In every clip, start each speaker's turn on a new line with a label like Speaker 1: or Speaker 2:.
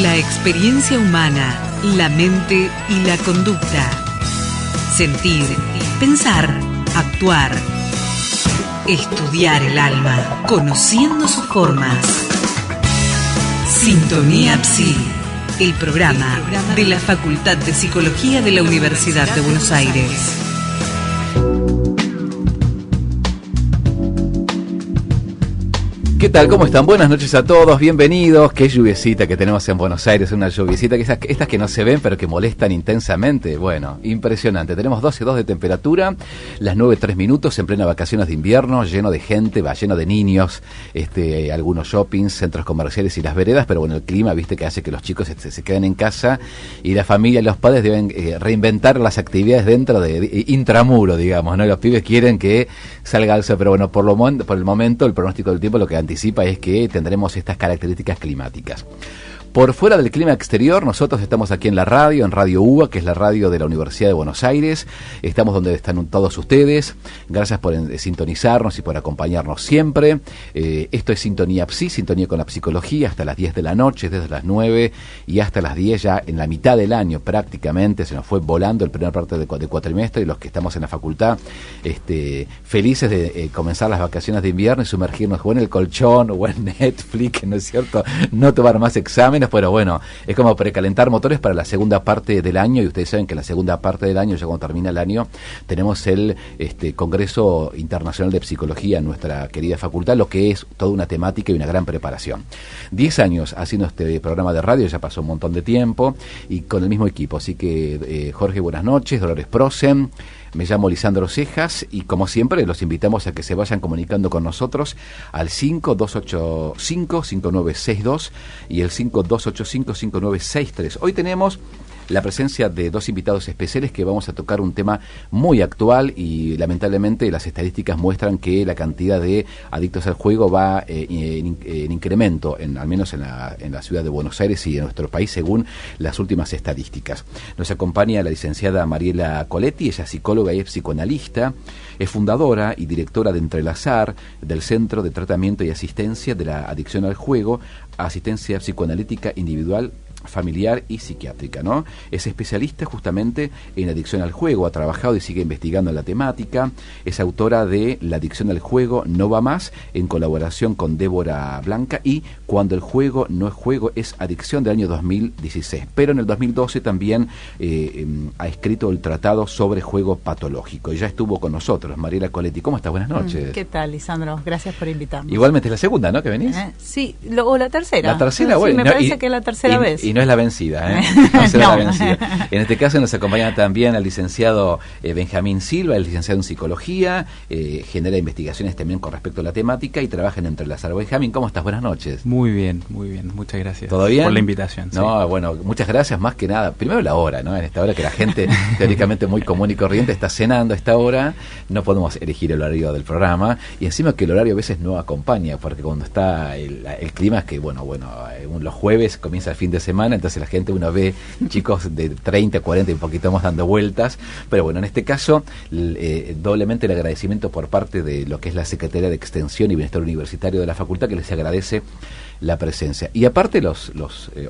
Speaker 1: La experiencia humana, la mente y la conducta. Sentir, pensar, actuar. Estudiar el alma, conociendo sus formas. Sintonía Psi, el programa de la Facultad de Psicología de la Universidad de Buenos Aires.
Speaker 2: ¿Qué tal? ¿Cómo están? Buenas noches a todos, bienvenidos. Qué lluviecita que tenemos en Buenos Aires, una lluviecita que estas que no se ven pero que molestan intensamente. Bueno, impresionante. Tenemos 12,2 de temperatura, las 9:03 en plena vacaciones de invierno, lleno de gente, va lleno de niños, algunos shoppings, centros comerciales y las veredas, pero bueno, el clima, viste, que hace que los chicos se queden en casa y la familia y los padres deben reinventar las actividades dentro de intramuro, digamos, ¿no? Los pibes quieren que salga al sol, pero bueno, por el momento el pronóstico del tiempo lo que anticipa es que tendremos estas características climáticas. Por fuera del clima exterior, nosotros estamos aquí en la radio, en Radio UBA, que es la radio de la Universidad de Buenos Aires. Estamos donde están todos ustedes. Gracias por sintonizarnos y por acompañarnos siempre. Esto es Sintonía Psi, Sintonía con la Psicología, hasta las 10 de la noche, desde las 9 y hasta las 10, ya en la mitad del año prácticamente. Se nos fue volando el primer parte de cuatrimestre, y los que estamos en la facultad, felices de comenzar las vacaciones de invierno y sumergirnos o en el colchón o en Netflix, ¿no es cierto? No tomar más exámenes. Pero bueno, es como precalentar motores para la segunda parte del año, y ustedes saben que en la segunda parte del año, ya cuando termina el año, tenemos el Congreso Internacional de Psicología en nuestra querida facultad, lo que es toda una temática y una gran preparación. 10 años haciendo este programa de radio, ya pasó un montón de tiempo, y con el mismo equipo. Así que, Jorge, buenas noches, Dolores Prosen. Me llamo Lisandro Cejas y como siempre los invitamos a que se vayan comunicando con nosotros al 5285-5962 y el 5285-5963. Hoy tenemos la presencia de dos invitados especiales que vamos a tocar un tema muy actual, y lamentablemente las estadísticas muestran que la cantidad de adictos al juego va en incremento, al menos en la ciudad de Buenos Aires y en nuestro país, según las últimas estadísticas. Nos acompaña la licenciada Mariela Coletti, ella es psicóloga y es psicoanalista, es fundadora y directora de Entrelazar, del Centro de Tratamiento y Asistencia de la Adicción al Juego, asistencia psicoanalítica individual, familiar y psiquiátrica, ¿no? Es especialista justamente en adicción al juego, ha trabajado y sigue investigando en la temática, es autora de La adicción al juego no va más, en colaboración con Débora Blanca, y Cuando el juego no es juego es adicción, del año 2016, pero en el 2012 también ha escrito el tratado sobre juego patológico, y ya estuvo con nosotros. Mariela Coletti, ¿cómo estás? Buenas noches.
Speaker 3: ¿Qué tal, Lisandro? Gracias por invitarnos.
Speaker 2: Igualmente es la segunda, ¿no?, que venís.
Speaker 3: Sí, o la tercera.
Speaker 2: La tercera,
Speaker 3: sí,
Speaker 2: bueno.
Speaker 3: Me parece que es la tercera vez.
Speaker 2: Y no es la vencida, no será la vencida. En este caso nos acompaña también el licenciado Benjamín Silva, el licenciado en Psicología, genera investigaciones también con respecto a la temática y trabaja en Entrelazar. Benjamín, ¿cómo estás? Buenas noches.
Speaker 4: Muy bien, muchas gracias.
Speaker 2: ¿Todo bien?
Speaker 4: Por la invitación.
Speaker 2: No,
Speaker 4: sí.
Speaker 2: Bueno, muchas gracias, más que nada. Primero la hora, ¿no? En esta hora que la gente teóricamente muy común y corriente está cenando a esta hora, no podemos elegir el horario del programa, y encima que el horario a veces no acompaña, porque cuando está el clima es que, bueno, los jueves comienza el fin de semana, entonces la gente, uno ve chicos de 30, 40 y un poquito más dando vueltas, pero bueno, en este caso doblemente el agradecimiento por parte de lo que es la Secretaría de Extensión y Bienestar Universitario de la Facultad, que les agradece la presencia. Y aparte los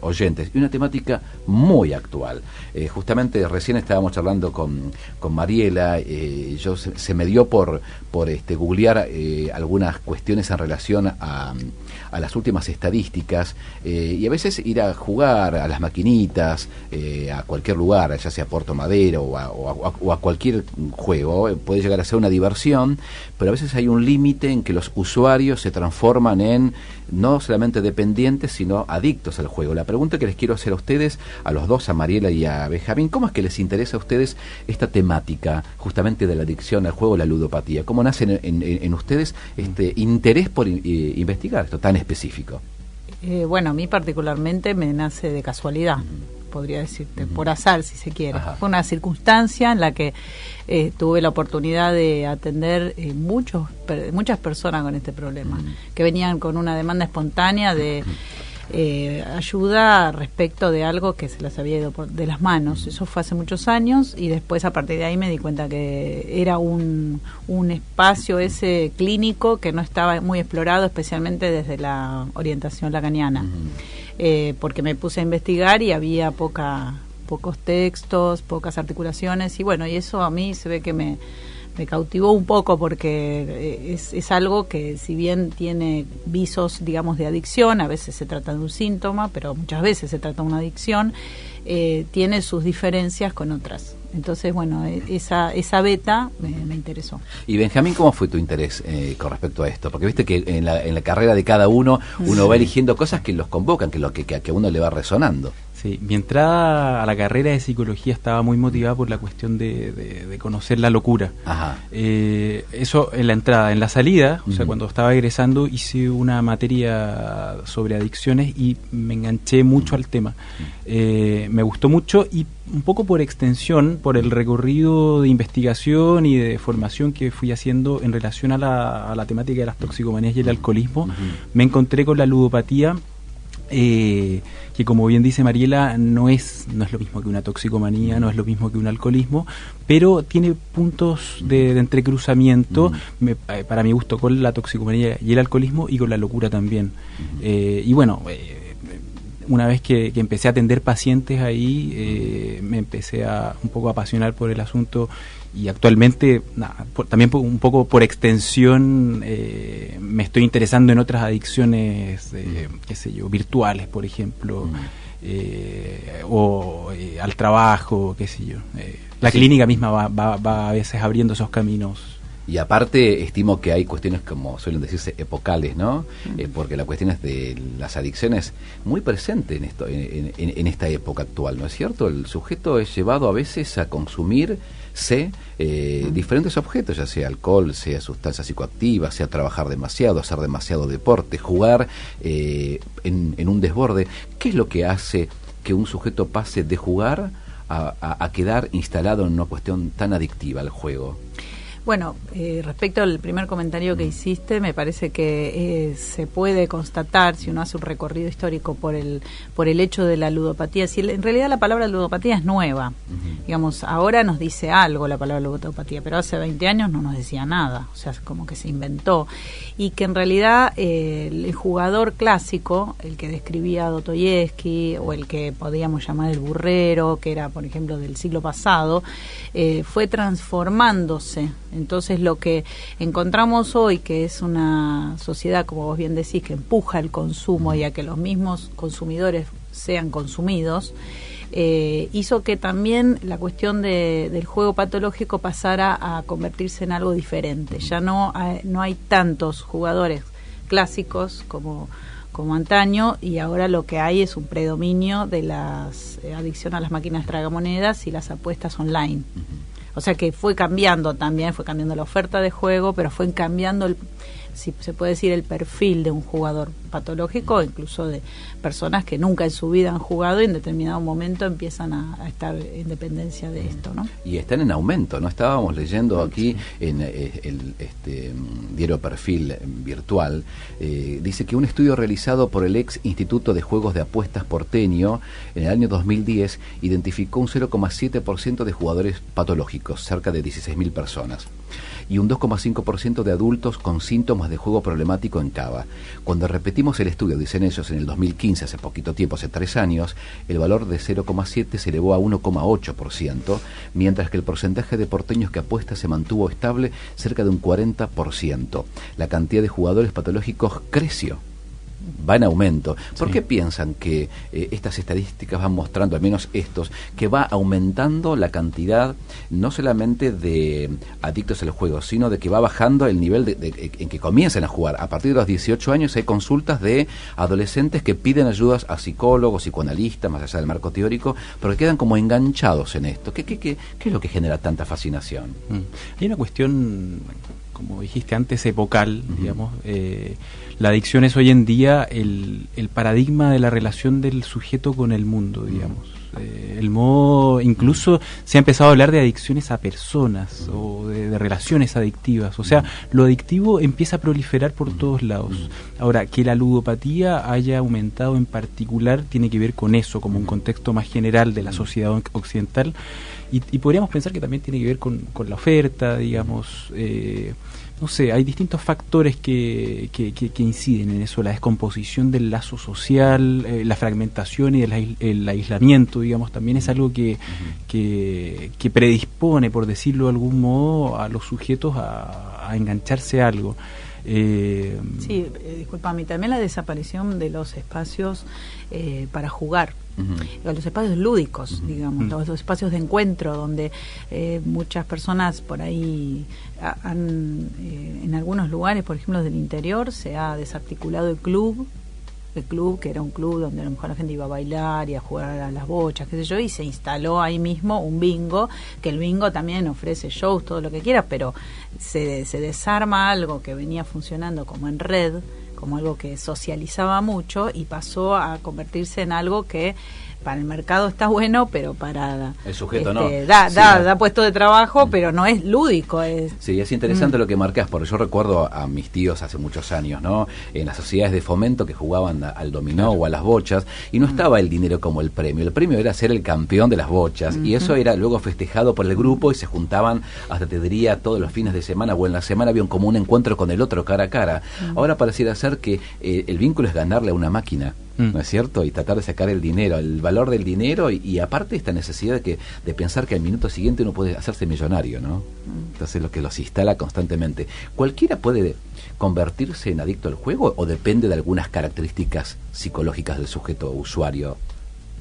Speaker 2: oyentes, y una temática muy actual. Justamente recién estábamos charlando con Mariela, se me dio por googlear algunas cuestiones en relación a las últimas estadísticas, y a veces ir a jugar a las maquinitas, a cualquier lugar, ya sea Puerto Madero o a cualquier juego, puede llegar a ser una diversión, pero a veces hay un límite en que los usuarios se transforman en no solamente dependientes, sino adictos al juego. La pregunta que les quiero hacer a ustedes, a los dos, a Mariela y a Benjamín, ¿cómo es que les interesa a ustedes esta temática justamente de la adicción al juego, la ludopatía? ¿Cómo nace en ustedes este interés por investigar esto tan específico?
Speaker 3: Bueno, a mí particularmente me nace de casualidad, podría decirte, por azar, si se quiere. Ajá. Fue una circunstancia en la que tuve la oportunidad de atender muchas personas con este problema, que venían con una demanda espontánea de ayuda respecto de algo que se les había ido de las manos. Eso fue hace muchos años, y después a partir de ahí me di cuenta que era un espacio ese clínico que no estaba muy explorado, especialmente desde la orientación lacaniana. porque me puse a investigar y había pocos textos, pocas articulaciones, y bueno, y eso a mí se ve que me cautivó un poco, porque es algo que, si bien tiene visos, digamos, de adicción, a veces se trata de un síntoma, pero muchas veces se trata de una adicción, tiene sus diferencias con otras. Entonces, bueno, esa beta me interesó.
Speaker 2: Y Benjamín, ¿cómo fue tu interés con respecto a esto? Porque viste que en la carrera de cada uno va eligiendo cosas que los convocan, que a uno le va resonando.
Speaker 4: Sí, mi entrada a la carrera de psicología estaba muy motivada por la cuestión de conocer la locura.
Speaker 2: Ajá.
Speaker 4: Eso en la entrada. En la salida, o sea, cuando estaba egresando, hice una materia sobre adicciones y me enganché mucho al tema. Me gustó mucho, y un poco por extensión, por el recorrido de investigación y de formación que fui haciendo en relación a la temática de las toxicomanías y el alcoholismo, me encontré con la ludopatía, que, como bien dice Mariela, no es lo mismo que una toxicomanía, no es lo mismo que un alcoholismo, pero tiene puntos de entrecruzamiento, para mi gusto, con la toxicomanía y el alcoholismo, y con la locura también. Y bueno, una vez que empecé a atender pacientes ahí, me empecé un poco a apasionar por el asunto, y actualmente también un poco por extensión me estoy interesando en otras adicciones, qué sé yo, virtuales, por ejemplo, o al trabajo, qué sé yo. La clínica misma va a veces abriendo esos caminos.
Speaker 2: Y aparte, estimo que hay cuestiones, como suelen decirse, epocales, ¿no? Porque la cuestión es de las adicciones muy presente en esta época actual, ¿no es cierto? El sujeto es llevado a veces a consumir diferentes objetos, ya sea alcohol, sea sustancias psicoactivas, sea trabajar demasiado, hacer demasiado deporte, jugar en un desborde. ¿Qué es lo que hace que un sujeto pase de jugar a quedar instalado en una cuestión tan adictiva al juego?
Speaker 3: Bueno, respecto al primer comentario que hiciste, me parece que se puede constatar, si uno hace un recorrido histórico por el hecho de la ludopatía, si en realidad la palabra ludopatía es nueva. Digamos, ahora nos dice algo la palabra ludopatía, pero hace 20 años no nos decía nada, o sea, como que se inventó. Y que en realidad el jugador clásico, el que describía Dostoyevsky, o el que podíamos llamar el burrero, que era, por ejemplo, del siglo pasado, fue transformándose. Entonces, lo que encontramos hoy, que es una sociedad, como vos bien decís, que empuja el consumo y a que los mismos consumidores sean consumidos, hizo que también la cuestión del juego patológico pasara a convertirse en algo diferente. Ya no hay tantos jugadores clásicos como antaño, y ahora lo que hay es un predominio de las adicción a las máquinas tragamonedas y las apuestas online. O sea que fue cambiando la oferta de juego, pero fue cambiando si se puede decir, el perfil de un jugador patológico, incluso de personas que nunca en su vida han jugado y en determinado momento empiezan a estar en dependencia de esto, ¿no?
Speaker 2: Y están en aumento, ¿no? Estábamos leyendo aquí en el diario Perfil Virtual, dice que un estudio realizado por el ex Instituto de Juegos de Apuestas porteño en el año 2010 identificó un 0,7% de jugadores patológicos, cerca de 16.000 personas, y un 2,5% de adultos con síntomas de juego problemático en Cava. Cuando repetimos el estudio, dicen ellos, en el 2015, hace poquito tiempo, hace 3 años, el valor de 0,7 se elevó a 1,8%, mientras que el porcentaje de porteños que apuesta se mantuvo estable cerca de un 40%. La cantidad de jugadores patológicos creció, va en aumento. ¿Por qué piensan que estas estadísticas van mostrando, al menos estos, que va aumentando la cantidad no solamente de adictos al juego, sino de que va bajando el nivel en que comienzan a jugar? A partir de los 18 años hay consultas de adolescentes que piden ayudas a psicólogos, psicoanalistas, más allá del marco teórico, pero que quedan como enganchados en esto. ¿Qué es lo que genera tanta fascinación?
Speaker 4: Hay una cuestión, como dijiste antes, epocal, digamos. La adicción es hoy en día el paradigma de la relación del sujeto con el mundo, digamos. El modo, incluso se ha empezado a hablar de adicciones a personas o de relaciones adictivas. O sea, lo adictivo empieza a proliferar por todos lados. Ahora, que la ludopatía haya aumentado en particular tiene que ver con eso, como un contexto más general de la sociedad occidental. Y podríamos pensar que también tiene que ver con la oferta, digamos. no sé, hay distintos factores que inciden en eso, la descomposición del lazo social, la fragmentación y el aislamiento, digamos, también es algo que predispone, por decirlo de algún modo, a los sujetos a engancharse a algo.
Speaker 3: Sí, discúlpame, también la desaparición de los espacios para jugar. Los espacios lúdicos, digamos, los espacios de encuentro donde muchas personas por ahí en algunos lugares, por ejemplo del interior, se ha desarticulado el club, que era un club donde a lo mejor la gente iba a bailar y a jugar a las bochas, qué sé yo, y se instaló ahí mismo un bingo, que el bingo también ofrece shows, todo lo que quiera, pero se desarma algo que venía funcionando como en red, como algo que socializaba mucho, y pasó a convertirse en algo que para el mercado está bueno, pero para
Speaker 2: el sujeto no.
Speaker 3: Da puesto de trabajo, pero no es lúdico.
Speaker 2: Sí, es interesante lo que marcas, porque yo recuerdo a mis tíos hace muchos años, ¿no? En las sociedades de fomento que jugaban al dominó o a las bochas, y no estaba el dinero como el premio. El premio era ser el campeón de las bochas, y eso era luego festejado por el grupo, y se juntaban, hasta te diría, todos los fines de semana, o en la semana había como un encuentro con el otro cara a cara. Ahora pareciera ser que el vínculo es ganarle a una máquina, ¿no es cierto? Y tratar de sacar el dinero, el valor del dinero, y aparte esta necesidad de pensar que al minuto siguiente uno puede hacerse millonario, ¿no? Entonces lo que los instala constantemente. ¿Cualquiera puede convertirse en adicto al juego o depende de algunas características psicológicas del sujeto usuario?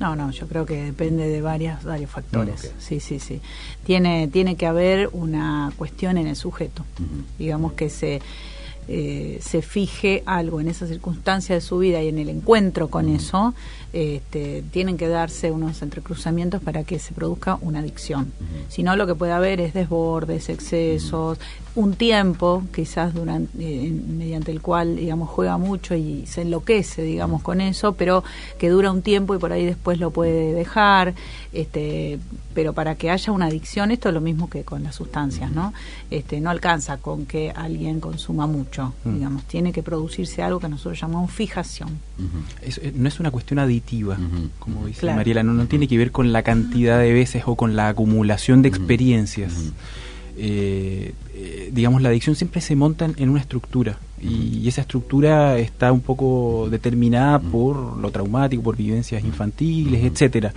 Speaker 3: No, yo creo que depende de varios factores. Okay. Sí. Tiene que haber una cuestión en el sujeto, digamos que se fije algo en esa circunstancia de su vida y en el encuentro con eso, tienen que darse unos entrecruzamientos para que se produzca una adicción. Si no, lo que puede haber es desbordes, excesos, un tiempo quizás mediante el cual, digamos, juega mucho y se enloquece, digamos, con eso, pero que dura un tiempo y por ahí después lo puede dejar, pero para que haya una adicción, esto es lo mismo que con las sustancias, ¿no? No alcanza con que alguien consuma mucho, digamos, tiene que producirse algo que nosotros llamamos fijación.
Speaker 4: No es una cuestión aditiva, como dice Mariela, no tiene que ver con la cantidad de veces o con la acumulación de experiencias. Digamos, la adicción siempre se monta en una estructura, y esa estructura está un poco determinada por lo traumático, por vivencias infantiles, etcétera.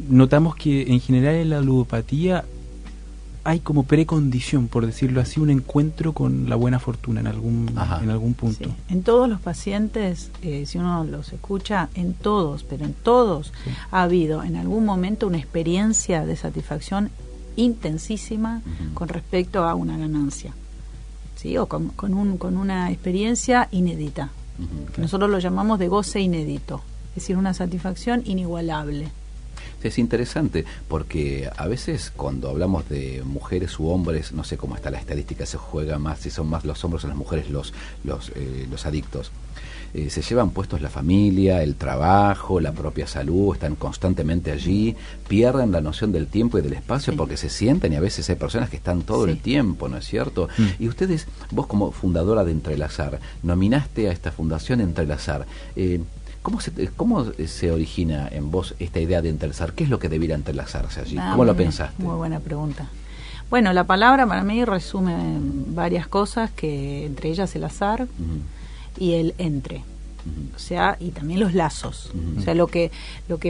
Speaker 4: Notamos que en general en la ludopatía hay como precondición, por decirlo así, un encuentro con la buena fortuna en algún punto.
Speaker 3: Sí. En todos los pacientes, si uno los escucha, en todos ha habido en algún momento una experiencia de satisfacción intensísima con respecto a una ganancia, ¿sí? O con una experiencia inédita, que nosotros lo llamamos de goce inédito, es decir, una satisfacción inigualable.
Speaker 2: Es interesante porque a veces cuando hablamos de mujeres u hombres, no sé cómo está la estadística, se juega más, si son más los hombres o las mujeres los adictos. Se llevan puestos la familia, el trabajo, la propia salud, están constantemente allí, pierden la noción del tiempo y del espacio porque se sienten, y a veces hay personas que están todo el tiempo, ¿no es cierto? Y ustedes, vos como fundadora de Entrelazar, nominaste a esta fundación Entrelazar. ¿Cómo se origina en vos esta idea de entrelazar? ¿Qué es lo que debiera entrelazarse allí? ¿Cómo lo pensaste?
Speaker 3: Muy buena pregunta. Bueno, la palabra para mí resume varias cosas, que entre ellas el azar y el entre. O sea, y también los lazos. O sea, lo que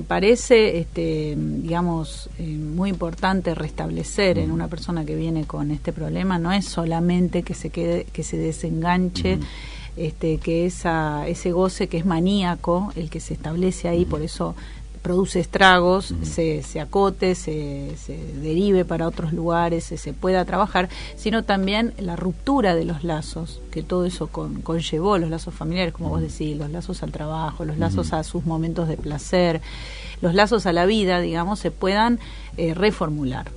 Speaker 3: parece, digamos, muy importante restablecer en una persona que viene con este problema no es solamente que se desenganche, que ese goce que es maníaco, el que se establece ahí, por eso produce estragos, se acote, se derive para otros lugares, se pueda trabajar, sino también la ruptura de los lazos, que todo eso conllevó, los lazos familiares, como vos decís, los lazos al trabajo, los lazos a sus momentos de placer, los lazos a la vida, digamos, se puedan reformular.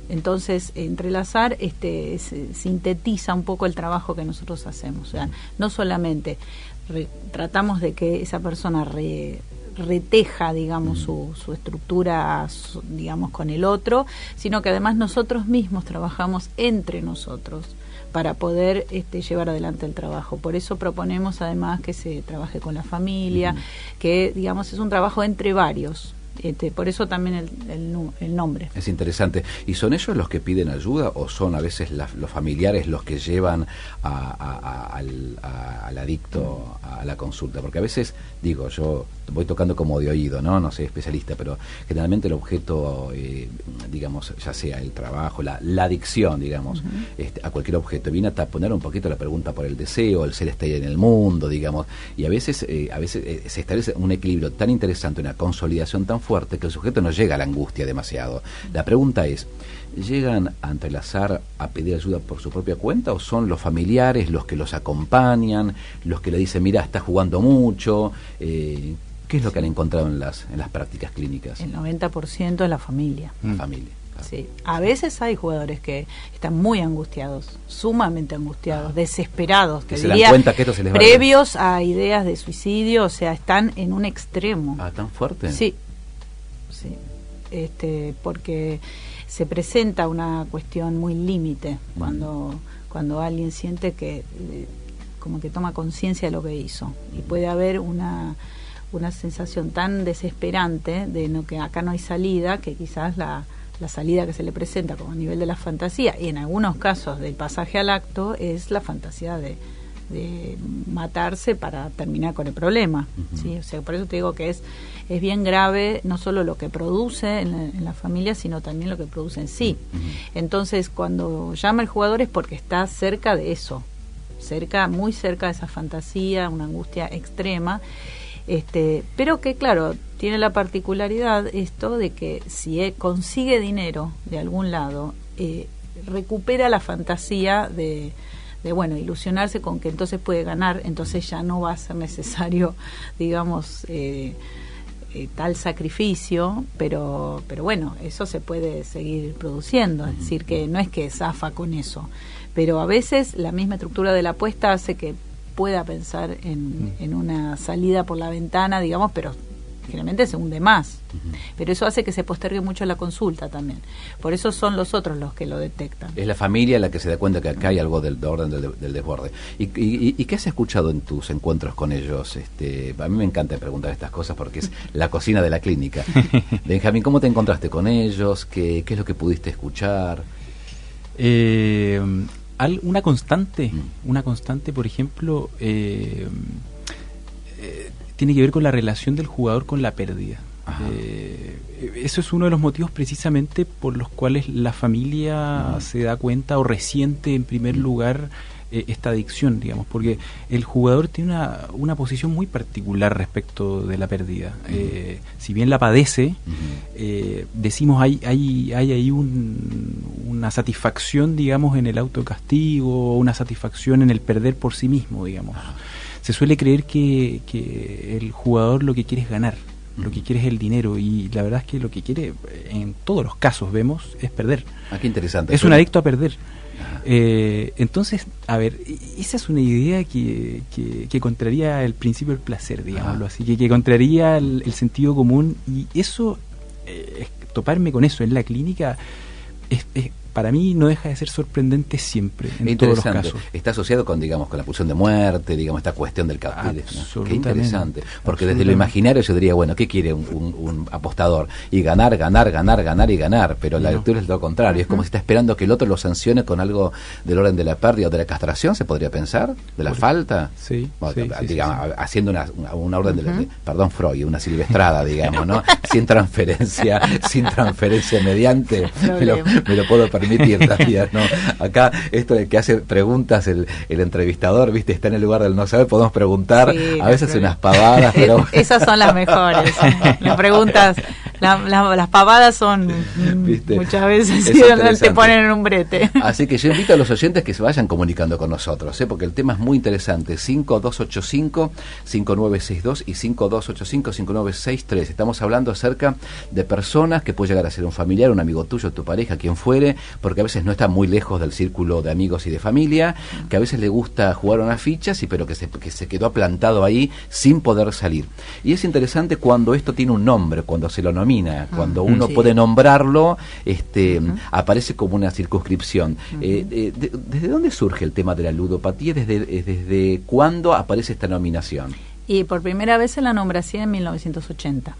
Speaker 3: Entonces, Entrelazar sintetiza un poco el trabajo que nosotros hacemos. O sea, no solamente tratamos de que esa persona reteja, digamos, su estructura, digamos, con el otro, sino que además nosotros mismos trabajamos entre nosotros para poder llevar adelante el trabajo. Por eso proponemos además que se trabaje con la familia, que, digamos, es un trabajo entre varios, Por eso también el nombre.
Speaker 2: Es interesante. ¿Y son ellos los que piden ayuda o son a veces los familiares los que llevan al adicto a la consulta? Porque a veces, digo, yo voy tocando como de oído, no soy especialista, pero generalmente el objeto, digamos, ya sea el trabajo, la adicción, digamos, a cualquier objeto, viene a poner un poquito la pregunta por el deseo, el ser estar en el mundo, digamos, y a veces se establece un equilibrio tan interesante, una consolidación tan fuerte que el sujeto no llega a la angustia demasiado. La pregunta es, ¿llegan a entrelazar, a pedir ayuda por su propia cuenta o son los familiares los que los acompañan, los que le dicen, mira, estás jugando mucho? ¿Qué es lo que han encontrado en las prácticas clínicas?
Speaker 3: El 90% es la familia.
Speaker 2: La familia. Claro.
Speaker 3: Sí. A veces hay jugadores que están muy angustiados, sumamente angustiados, desesperados,
Speaker 2: que se dan cuenta que esto se les va
Speaker 3: previos a ideas de suicidio, o sea, están en un extremo.
Speaker 2: ¿Tan fuerte?
Speaker 3: Sí. Porque se presenta una cuestión muy límite cuando alguien siente que como que toma conciencia de lo que hizo, y puede haber una sensación tan desesperante de que acá no hay salida, que quizás la salida que se le presenta como a nivel de la fantasía, y en algunos casos del pasaje al acto, es la fantasía de matarse para terminar con el problema. ¿Sí? O sea, por eso te digo que es bien grave, no solo lo que produce en la familia, sino también lo que produce en sí. Entonces, cuando llama el jugador es porque está cerca de eso, muy cerca de esa fantasía, una angustia extrema, pero que, claro, tiene la particularidad esto de que si consigue dinero de algún lado, recupera la fantasía de ilusionarse con que entonces puede ganar, entonces ya no va a ser necesario, digamos, tal sacrificio, pero bueno, eso se puede seguir produciendo, es decir, que no es que zafa con eso, pero a veces la misma estructura de la apuesta hace que pueda pensar en una salida por la ventana, digamos, pero generalmente se hunde más. Pero eso hace que se postergue mucho la consulta también. Por eso son los otros los que lo detectan.
Speaker 2: Es la familia la que se da cuenta que acá hay algo del orden del desborde. ¿Y qué has escuchado en tus encuentros con ellos? A mí me encanta preguntar estas cosas porque es la cocina de la clínica. Benjamín, ¿cómo te encontraste con ellos? ¿Qué es lo que pudiste escuchar?
Speaker 4: Una constante, por ejemplo, tiene que ver con la relación del jugador con la pérdida. Eso es uno de los motivos precisamente por los cuales la familia se da cuenta o resiente en primer lugar esta adicción, digamos, porque el jugador tiene una posición muy particular respecto de la pérdida. Si bien la padece, decimos hay ahí una satisfacción, digamos, en el autocastigo, una satisfacción en el perder por sí mismo, digamos. Se suele creer que el jugador lo que quiere es ganar, lo que quiere es el dinero, y la verdad es que lo que quiere, en todos los casos vemos, es perder.
Speaker 2: Qué interesante.
Speaker 4: Es un adicto a perder. Entonces, a ver, esa es una idea que contraría el principio del placer, digámoslo así, que contraría el sentido común, y eso, toparme con eso en la clínica, para mí no deja de ser sorprendente siempre, en todos los casos.
Speaker 2: Está asociado con, digamos, con la pulsión de muerte, digamos, esta cuestión del castigo. Qué interesante, porque desde lo imaginario yo diría, bueno, ¿qué quiere un apostador? Y ganar, pero la lectura es lo contrario, es como si está esperando que el otro lo sancione con algo del orden de la pérdida o de la castración, ¿se podría pensar? ¿De la falta?
Speaker 4: Sí.
Speaker 2: Bueno, digamos, haciendo una orden de perdón, Freud, una silvestrada, digamos, ¿no? sin transferencia mediante, me lo puedo permitir también, ¿no? Acá, esto de que hace preguntas el entrevistador, ¿viste? Está en el lugar del no saber, podemos preguntar, a veces unas pavadas, pero...
Speaker 3: Esas son las mejores. Las preguntas, las pavadas son, ¿viste? Muchas veces te ponen en un brete.
Speaker 2: Así que yo invito a los oyentes que se vayan comunicando con nosotros, porque el tema es muy interesante. 5285-5962 y 5285-5963. Estamos hablando acerca de personas que puede llegar a ser un familiar, un amigo tuyo, tu pareja, quien fuere, porque a veces no está muy lejos del círculo de amigos y de familia, que a veces le gusta jugar unas fichas, pero que se quedó plantado ahí sin poder salir. Y es interesante cuando esto tiene un nombre, cuando se lo nomina, cuando uno puede nombrarlo, aparece como una circunscripción. ¿Desde dónde surge el tema de la ludopatía? ¿Desde cuándo aparece esta nominación?
Speaker 3: Y por primera vez se la nombró así en 1980.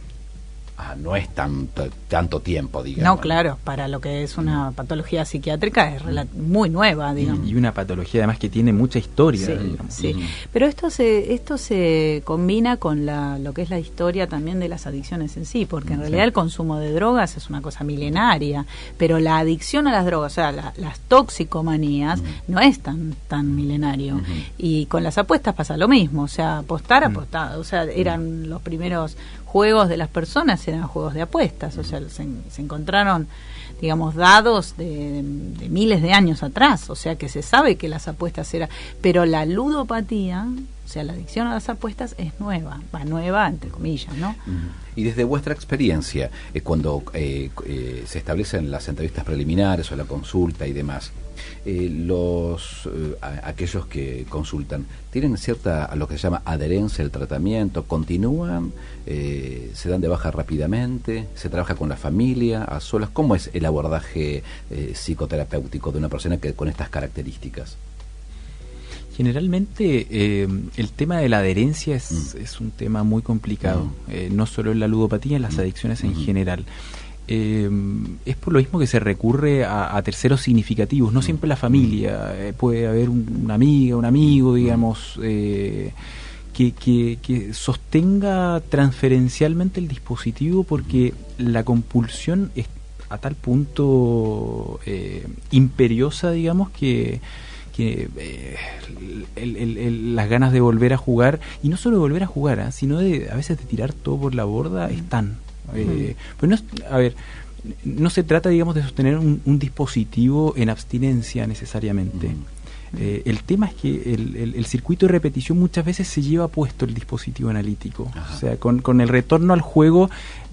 Speaker 2: No es tanto tiempo, digamos.
Speaker 3: No, claro, para lo que es una patología psiquiátrica es muy nueva, digamos.
Speaker 4: Y una patología además que tiene mucha historia.
Speaker 3: Sí, sí. Pero esto se combina con lo que es la historia también de las adicciones en sí, porque en realidad el consumo de drogas es una cosa milenaria, pero la adicción a las drogas, o sea, las toxicomanías, no es tan milenario. Y con las apuestas pasa lo mismo, o sea, apostar, o sea, eran los primeros juegos de las personas, eran juegos de apuestas, o sea, se encontraron, digamos, dados de miles de años atrás, o sea que se sabe que las apuestas eran, pero la ludopatía, o sea, la adicción a las apuestas es nueva entre comillas, ¿no?
Speaker 2: Y desde vuestra experiencia, cuando se establecen las entrevistas preliminares o la consulta y demás, aquellos que consultan, ¿tienen cierta, a lo que se llama adherencia al tratamiento? ¿Continúan? ¿Se dan de baja rápidamente? ¿Se trabaja con la familia, a solas? ¿Cómo es el abordaje psicoterapéutico de una persona con estas características?
Speaker 4: Generalmente el tema de la adherencia es un tema muy complicado, no solo en la ludopatía, en las adicciones en general. Es por lo mismo que se recurre a terceros significativos, no siempre la familia, puede haber una amiga, un amigo, digamos, que sostenga transferencialmente el dispositivo, porque la compulsión es a tal punto imperiosa, digamos, que las ganas de volver a jugar, y no solo de volver a jugar, sino a veces de tirar todo por la borda, están. Pero no se trata, digamos, de sostener un dispositivo en abstinencia necesariamente. El tema es que el circuito de repetición muchas veces se lleva puesto el dispositivo analítico. O sea, con el retorno al juego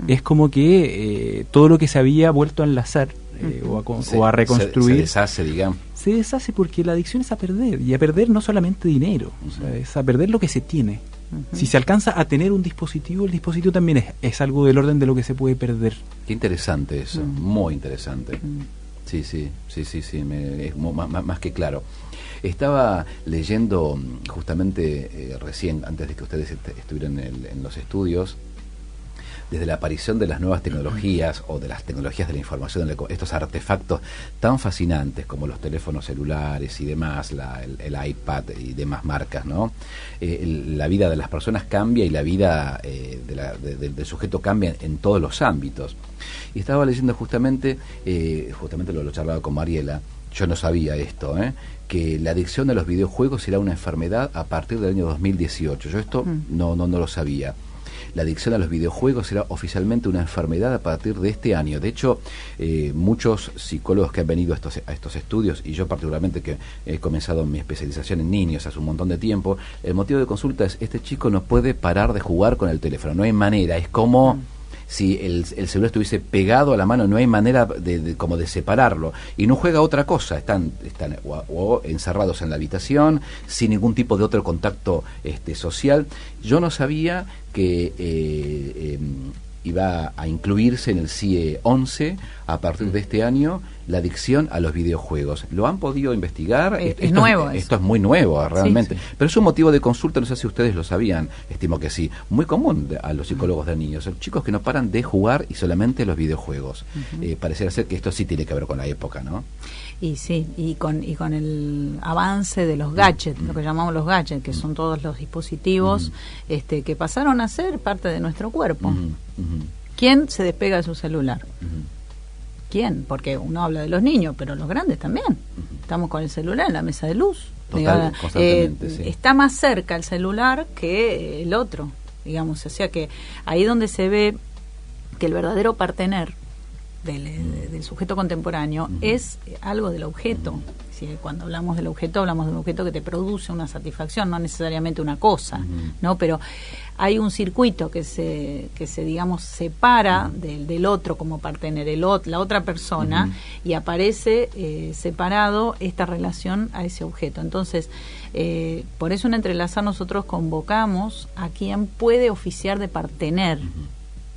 Speaker 4: es como que todo lo que se había vuelto a enlazar o a reconstruir.
Speaker 2: Se deshace, digamos.
Speaker 4: Se deshace porque la adicción es a perder, y a perder no solamente dinero, o sea, es a perder lo que se tiene. Si se alcanza a tener un dispositivo, el dispositivo también es algo del orden de lo que se puede perder.
Speaker 2: Qué interesante eso, muy interesante. Sí, es más que claro. Estaba leyendo justamente recién, antes de que ustedes estuvieran en los estudios, desde la aparición de las nuevas tecnologías o de las tecnologías de la información, estos artefactos tan fascinantes como los teléfonos celulares y demás, el iPad y demás marcas, ¿no? La vida de las personas cambia y la vida del sujeto cambia en todos los ámbitos. Y estaba leyendo justamente lo charlaba con Mariela, yo no sabía esto, que la adicción a los videojuegos será una enfermedad a partir del año 2018. Yo esto no lo sabía. La adicción a los videojuegos será oficialmente una enfermedad a partir de este año. De hecho, muchos psicólogos que han venido a estos estudios, y yo particularmente que he comenzado mi especialización en niños hace un montón de tiempo, el motivo de consulta es: este chico no puede parar de jugar con el teléfono, no hay manera, es como si el celular estuviese pegado a la mano, no hay manera como de separarlo, y no juega otra cosa, están o encerrados en la habitación sin ningún tipo de otro contacto social. Yo no sabía que iba a incluirse en el CIE 11 a partir de este año la adicción a los videojuegos. ¿Lo han podido investigar?
Speaker 3: Es nuevo.
Speaker 2: Esto es muy nuevo, realmente.
Speaker 3: Sí.
Speaker 2: Pero es un motivo de consulta, no sé si ustedes lo sabían, estimo que sí, muy común a los psicólogos de niños, chicos que no paran de jugar y solamente los videojuegos. Pareciera ser que esto sí tiene que ver con la época, ¿no?
Speaker 3: Y sí, y con el avance de los gadgets, lo que llamamos los gadgets, que son todos los dispositivos que pasaron a ser parte de nuestro cuerpo. ¿Quién se despega de su celular? ¿Quién? Porque uno habla de los niños, pero los grandes también. Estamos con el celular en la mesa de luz.
Speaker 2: Constantemente, sí.
Speaker 3: Está más cerca el celular que el otro, digamos. O sea que ahí donde se ve que el verdadero partener del sujeto contemporáneo es algo del objeto. Cuando hablamos del objeto, hablamos de un objeto que te produce una satisfacción, no necesariamente una cosa, ¿no? Pero hay un circuito que se digamos, separa del otro como partener, la otra persona, y aparece separado esta relación a ese objeto. Entonces, por eso en Entrelazar nosotros convocamos a quien puede oficiar de partener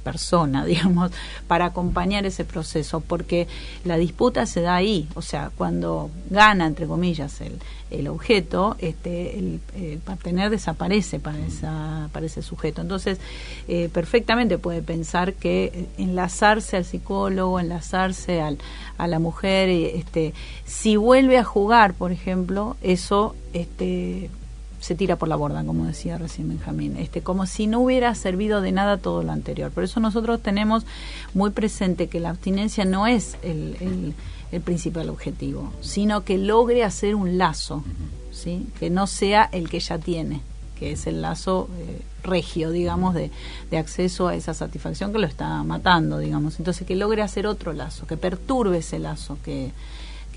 Speaker 3: persona, digamos, para acompañar ese proceso, porque la disputa se da ahí, o sea, cuando gana, entre comillas, el objeto, el partener desaparece para ese sujeto. Entonces, perfectamente puede pensar que enlazarse al psicólogo, enlazarse a la mujer, si vuelve a jugar, por ejemplo, eso se tira por la borda, como decía recién Benjamín, como si no hubiera servido de nada todo lo anterior. Por eso nosotros tenemos muy presente que la abstinencia no es el principal objetivo, sino que logre hacer un lazo, ¿sí? Que no sea el que ya tiene, que es el lazo regio, digamos, de acceso a esa satisfacción que lo está matando, digamos. Entonces, que logre hacer otro lazo, que perturbe ese lazo que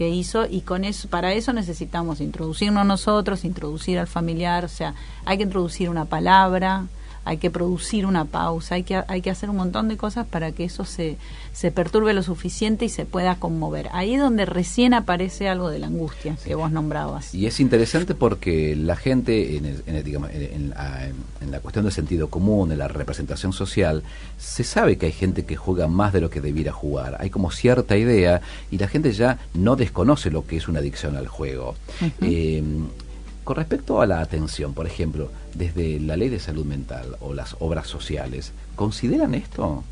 Speaker 3: hizo, y con eso, para eso necesitamos introducirnos nosotros, introducir al familiar, o sea, hay que introducir una palabra, hay que producir una pausa, hay que hacer un montón de cosas para que eso se perturbe lo suficiente y se pueda conmover. Ahí es donde recién aparece algo de la angustia que vos nombrabas.
Speaker 2: Y es interesante porque la gente, en la cuestión del sentido común, en la representación social, se sabe que hay gente que juega más de lo que debiera jugar. Hay como cierta idea y la gente ya no desconoce lo que es una adicción al juego. Con respecto a la atención, por ejemplo, desde la Ley de Salud Mental o las obras sociales, ¿consideran esto?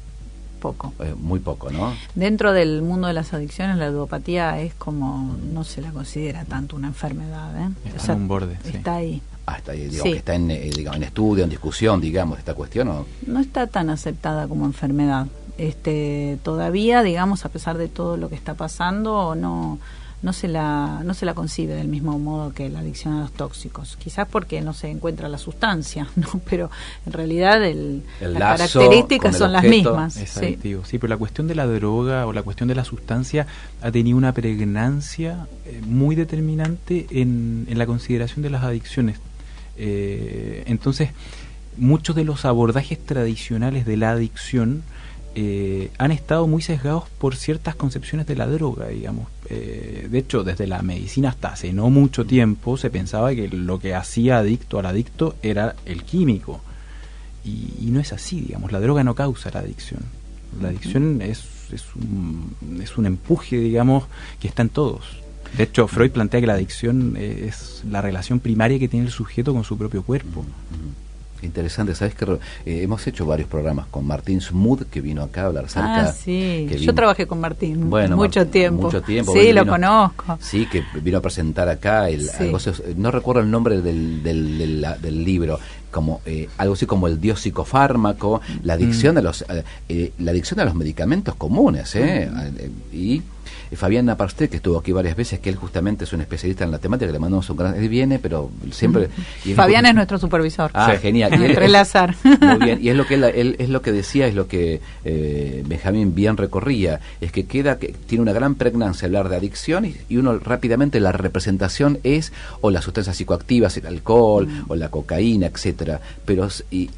Speaker 3: Poco.
Speaker 2: Muy poco, ¿no?
Speaker 3: Dentro del mundo de las adicciones, la ludopatía es como, no se la considera tanto una enfermedad,
Speaker 4: Está en un borde.
Speaker 3: Está ahí.
Speaker 2: Está ahí, digamos, que está en estudio, en discusión, digamos, esta cuestión, ¿o? No
Speaker 3: está tan aceptada como enfermedad. Todavía, digamos, a pesar de todo lo que está pasando, no se la concibe del mismo modo que la adicción a los tóxicos, quizás porque no se encuentra la sustancia, ¿no? Pero en realidad las características son las mismas.
Speaker 4: Es adictivo, sí, pero la cuestión de la droga o la cuestión de la sustancia ha tenido una pregnancia muy determinante en la consideración de las adicciones. Entonces, muchos de los abordajes tradicionales de la adicción han estado muy sesgados por ciertas concepciones de la droga, digamos. De hecho, desde la medicina hasta hace no mucho tiempo se pensaba que lo que hacía adicto al adicto era el químico, y no es así, digamos. La droga no causa la adicción. La adicción es un empuje, digamos, que está en todos. De hecho, Freud plantea que la adicción es la relación primaria que tiene el sujeto con su propio cuerpo.
Speaker 2: Interesante, ¿sabes que hemos hecho varios programas con Martín Smud, que vino acá a hablar acerca...
Speaker 3: sí, yo trabajé con Martín mucho tiempo. Sí, lo conozco.
Speaker 2: Sí, que vino a presentar acá no recuerdo el nombre del libro, como algo así como el dios psicofármaco, la adicción a los medicamentos comunes, y Fabián Naparste, que estuvo aquí varias veces, que él justamente es un especialista en la temática, que le mandamos un gran... Él viene, pero siempre...
Speaker 3: Fabián es nuestro supervisor.
Speaker 2: Genial.
Speaker 3: Entrelazar.
Speaker 2: Muy bien, y es lo que él es lo que decía, es lo que Benjamín bien recorría, es que tiene una gran pregnancia hablar de adicción, y uno rápidamente, la representación es o las sustancias psicoactivas, el alcohol, o la cocaína, etcétera, pero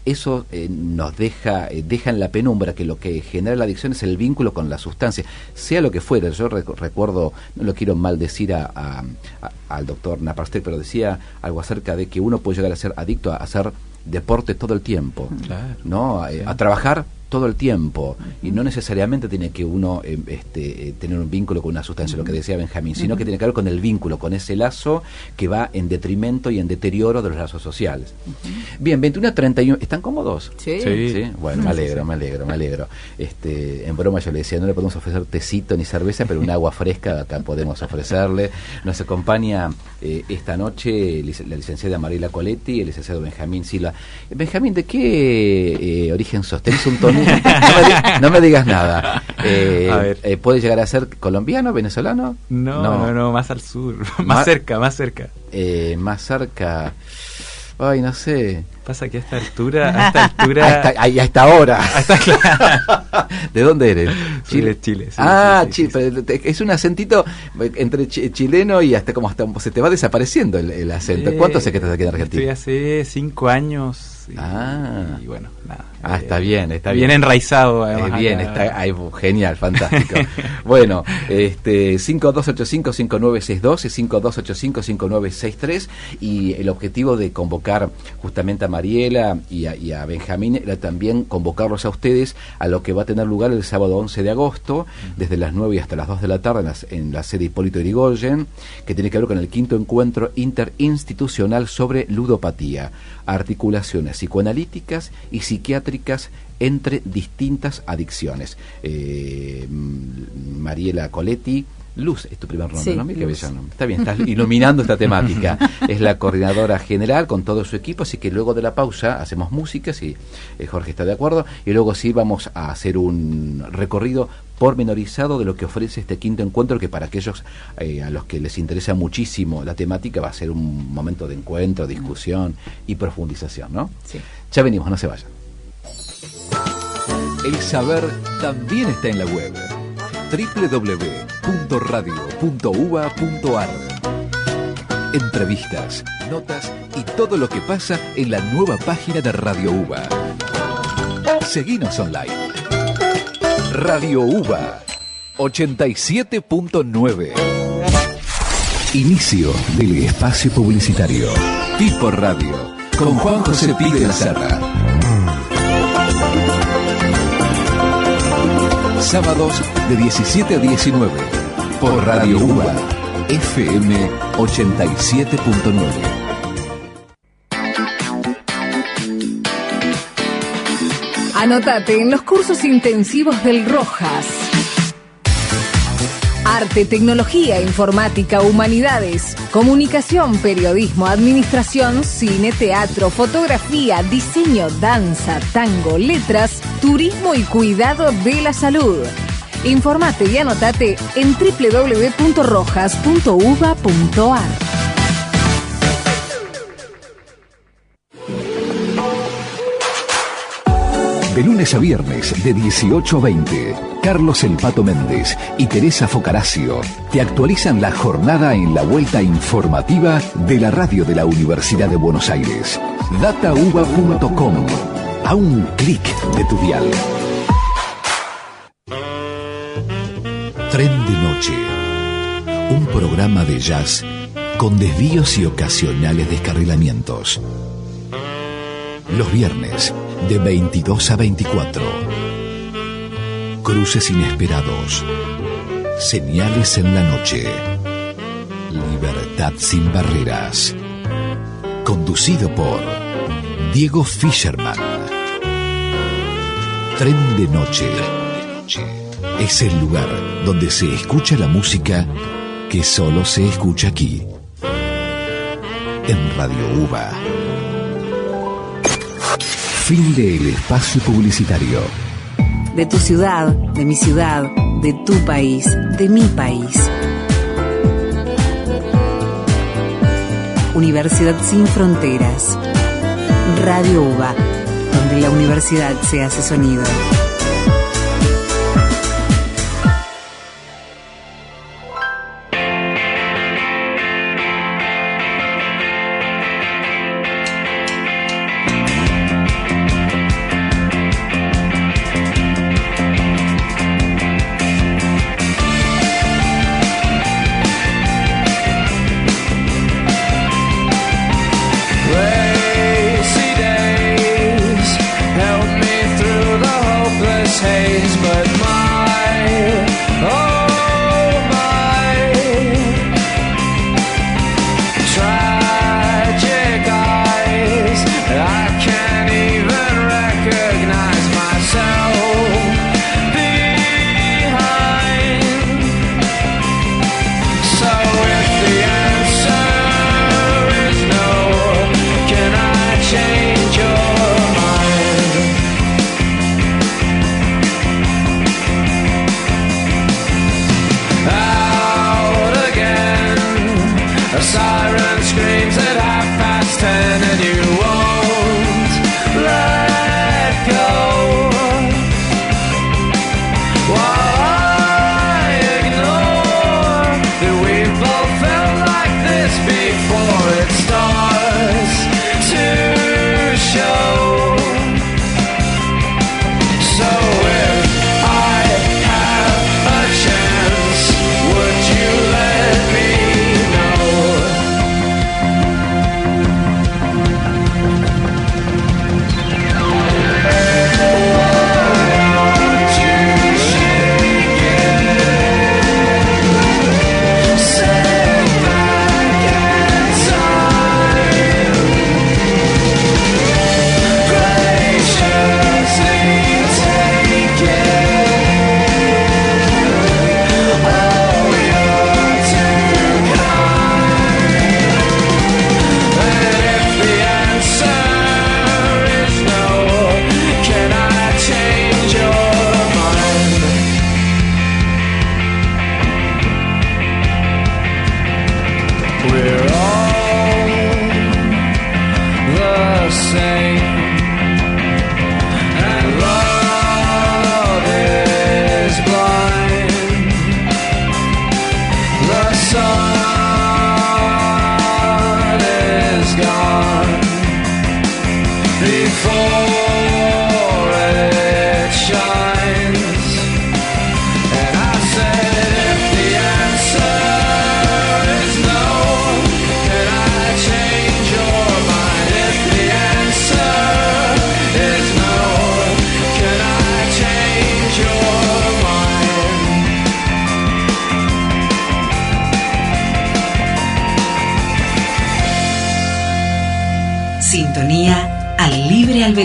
Speaker 2: eso nos deja en la penumbra que lo que genera la adicción es el vínculo con la sustancia, sea lo que fuera. Yo recuerdo, no lo quiero maldecir al doctor Naparste, pero decía algo acerca de que uno puede llegar a ser adicto a hacer deporte todo el tiempo, claro, ¿no? A trabajar todo el tiempo, y no necesariamente tiene que uno tener un vínculo con una sustancia, lo que decía Benjamín, sino que tiene que ver con el vínculo, con ese lazo que va en detrimento y en deterioro de los lazos sociales. Bien, 21:31, ¿están cómodos?
Speaker 3: Sí.
Speaker 2: Bueno, me alegro. En broma yo le decía, no le podemos ofrecer tecito ni cerveza, pero un agua fresca acá podemos ofrecerle. Nos acompaña esta noche la licenciada Mariela Coletti y el licenciado Benjamín Silva. Benjamín, ¿de qué origen sos? ¿Tenés un tono? No me digas nada. ¿Puede llegar a ser colombiano, venezolano?
Speaker 4: No, más al sur, más cerca. Más cerca.
Speaker 2: Ay, no sé.
Speaker 4: Pasa que a esta altura
Speaker 2: a esta hora.
Speaker 4: Claro.
Speaker 2: ¿De dónde eres?
Speaker 4: Chile.
Speaker 2: Sí. Pero es un acentito entre chileno y hasta se te va desapareciendo el acento. ¿Cuánto hace que estás aquí en Argentina?
Speaker 4: Estoy hace 5 años y bueno, nada.
Speaker 2: Está bien.
Speaker 4: Bien enraizado, además.
Speaker 2: Bien, está genial, fantástico. Bueno, 5285-5962 y 5285-5963, y el objetivo de convocar justamente a Mariela y a Benjamín era también convocarlos a ustedes a lo que va a tener lugar el sábado 11 de agosto, desde las 9 y hasta las 2 de la tarde en la sede Hipólito Yrigoyen, que tiene que ver con el 5º encuentro interinstitucional sobre ludopatía, articulaciones psicoanalíticas y psiquiátricas entre distintas adicciones. Mariela Coletti, Luz es tu primer nombre,
Speaker 3: sí,
Speaker 2: ¿no? Qué
Speaker 3: Luz.
Speaker 2: bello nombre. Está bien, estás iluminando esta temática. Es la coordinadora general con todo su equipo, así que luego de la pausa hacemos música, si Jorge está de acuerdo, y luego sí vamos a hacer un recorrido pormenorizado de lo que ofrece este 5º encuentro, que para aquellos a los que les interesa muchísimo la temática va a ser un momento de encuentro, discusión y profundización, ¿no?
Speaker 3: Sí.
Speaker 2: Ya venimos, no se vayan.
Speaker 5: El saber también está en la web. www.radio.uba.ar. Entrevistas, notas y todo lo que pasa en la nueva página de Radio UBA. Seguinos online. Radio UBA 87.9. Inicio del espacio publicitario. Tipo Radio con Juan José Pide la Serra. Sábados de 17 a 19 por Radio UBA FM 87.9.
Speaker 6: Anótate en los cursos intensivos del Rojas. Arte, tecnología, informática, humanidades, comunicación, periodismo, administración, cine, teatro, fotografía, diseño, danza, tango, letras, turismo y cuidado de la salud. Informate y anotate en www.rojas.uba.ar.
Speaker 5: De lunes a viernes, de 18 a 20, Carlos El Pato Méndez y Teresa Focaracio te actualizan la jornada en la vuelta informativa de la radio de la Universidad de Buenos Aires. datauba.com, a un clic de tu dial. Tren de Noche, un programa de jazz con desvíos y ocasionales descarrilamientos. Los viernes, de 22 a 24. Cruces inesperados. Señales en la noche. Libertad sin barreras. Conducido por Diego Fisherman. Tren de Noche. Es el lugar donde se escucha la música que solo se escucha aquí. En Radio UBA. Fin del espacio publicitario.
Speaker 6: De tu ciudad, de mi ciudad, de tu país, de mi país. Universidad sin fronteras. Radio UBA, donde la universidad se hace sonido.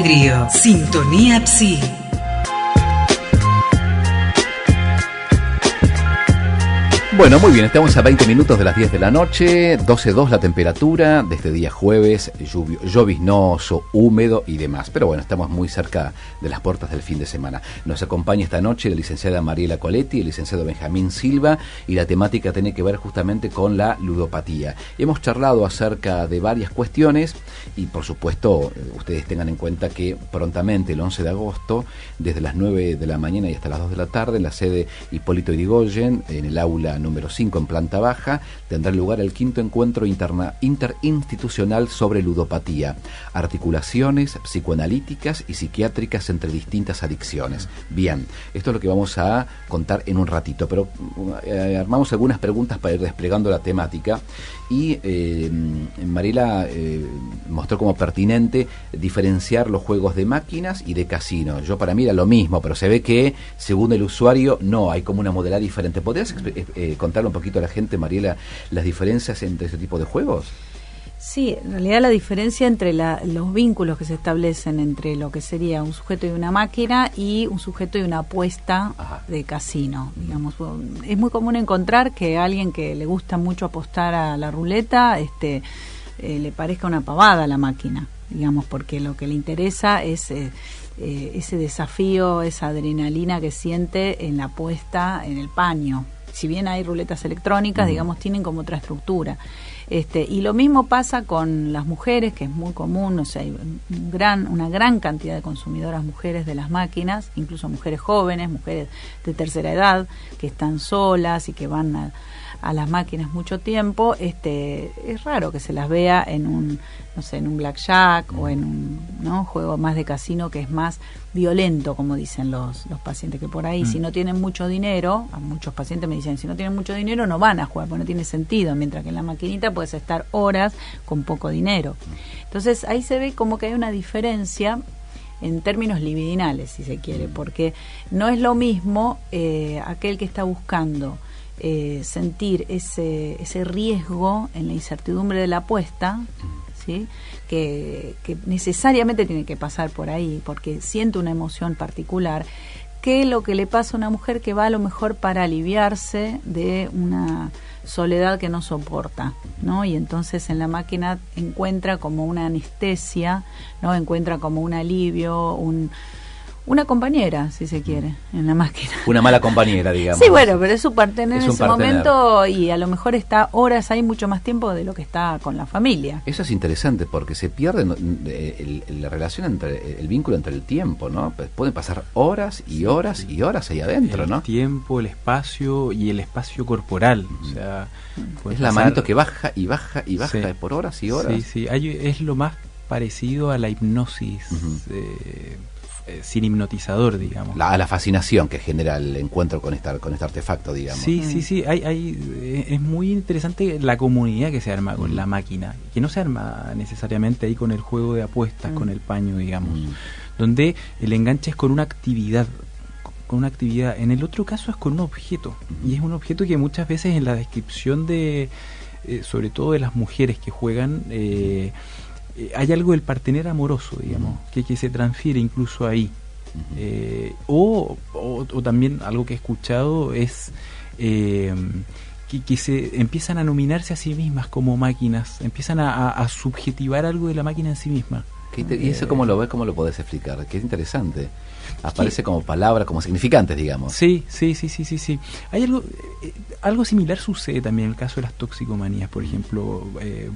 Speaker 1: alegrío. Sintonía Psi.
Speaker 2: Bueno, muy bien, estamos a 20 minutos de las 10 de la noche, 12.2 la temperatura de este día jueves, lloviznoso, húmedo y demás. Pero bueno, estamos muy cerca de las puertas del fin de semana. Nos acompaña esta noche la licenciada Mariela Coletti, el licenciado Benjamín Silva, y la temática tiene que ver justamente con la ludopatía. Hemos charlado acerca de varias cuestiones y por supuesto ustedes tengan en cuenta que prontamente el 11 de agosto, desde las 9 de la mañana y hasta las 2 de la tarde, en la sede Hipólito Yrigoyen, en el aula número 5 en planta baja, tendrá lugar el 5º encuentro interinstitucional sobre ludopatía, articulaciones psicoanalíticas y psiquiátricas entre distintas adicciones. Bien, esto es lo que vamos a contar en un ratito, pero armamos algunas preguntas para ir desplegando la temática y Mariela mostró como pertinente diferenciar los juegos de máquinas y de casino. Yo para mí era lo mismo, pero se ve que según el usuario no, hay como una modalidad diferente. ¿Podrías contarle un poquito a la gente, Mariela, las diferencias entre ese tipo de juegos?
Speaker 3: Sí, en realidad la diferencia entre los vínculos que se establecen entre lo que sería un sujeto y una máquina y un sujeto y una apuesta de casino. Digamos, es muy común encontrar que a alguien que le gusta mucho apostar a la ruleta le parezca una pavada a la máquina, digamos, porque lo que le interesa es ese desafío, esa adrenalina que siente en la apuesta en el paño. Si bien hay ruletas electrónicas, digamos, tienen como otra estructura. Y lo mismo pasa con las mujeres, que es muy común, o sea, hay una gran cantidad de consumidoras mujeres de las máquinas, incluso mujeres jóvenes, mujeres de tercera edad, que están solas y que van a las máquinas mucho tiempo. Es raro que se las vea en un blackjack o en un juego más de casino que es más violento, como dicen los pacientes, que por ahí si no tienen mucho dinero, a muchos pacientes me dicen, si no tienen mucho dinero no van a jugar, porque no tiene sentido, mientras que en la maquinita puedes estar horas con poco dinero. Entonces ahí se ve como que hay una diferencia en términos libidinales, si se quiere, porque no es lo mismo aquel que está buscando sentir ese riesgo en la incertidumbre de la apuesta, ¿sí? que necesariamente tiene que pasar por ahí, porque siente una emoción particular, que lo que le pasa a una mujer que va a lo mejor para aliviarse de una soledad que no soporta, ¿no? Y entonces en la máquina encuentra como una anestesia, ¿no? Encuentra como un alivio, una compañera, si se quiere, en la máquina. Una mala compañera, digamos. Sí, bueno, pero es su partener en ese momento y a lo mejor está horas ahí, mucho más tiempo de lo que está con la familia.
Speaker 2: Eso es interesante porque se pierde la relación entre el vínculo entre el tiempo, ¿no? Pueden pasar horas y horas y horas ahí adentro, ¿no?
Speaker 4: El tiempo, el espacio y el espacio corporal. O sea,
Speaker 2: es la manito que baja y baja y baja por horas y horas.
Speaker 4: Sí, es lo más parecido a la hipnosis. Sin hipnotizador, digamos.
Speaker 2: A la fascinación que genera el encuentro con este artefacto, digamos.
Speaker 4: Sí. Es muy interesante la comunidad que se arma con la máquina, que no se arma necesariamente ahí con el juego de apuestas, con el paño, digamos, donde el enganche es con una actividad. En el otro caso es con un objeto, y es un objeto que muchas veces en la descripción de, sobre todo de las mujeres que juegan, hay algo del partener amoroso, digamos, que se transfiere incluso ahí. O también algo que he escuchado es que se empiezan a nominarse a sí mismas como máquinas, empiezan a subjetivar algo de la máquina en sí misma.
Speaker 2: ¿Y eso cómo lo ves? ¿Cómo lo podés explicar? Que es interesante. Aparece como palabra, como significantes, digamos.
Speaker 4: Sí. Hay algo similar sucede también en el caso de las toxicomanías. Por ejemplo,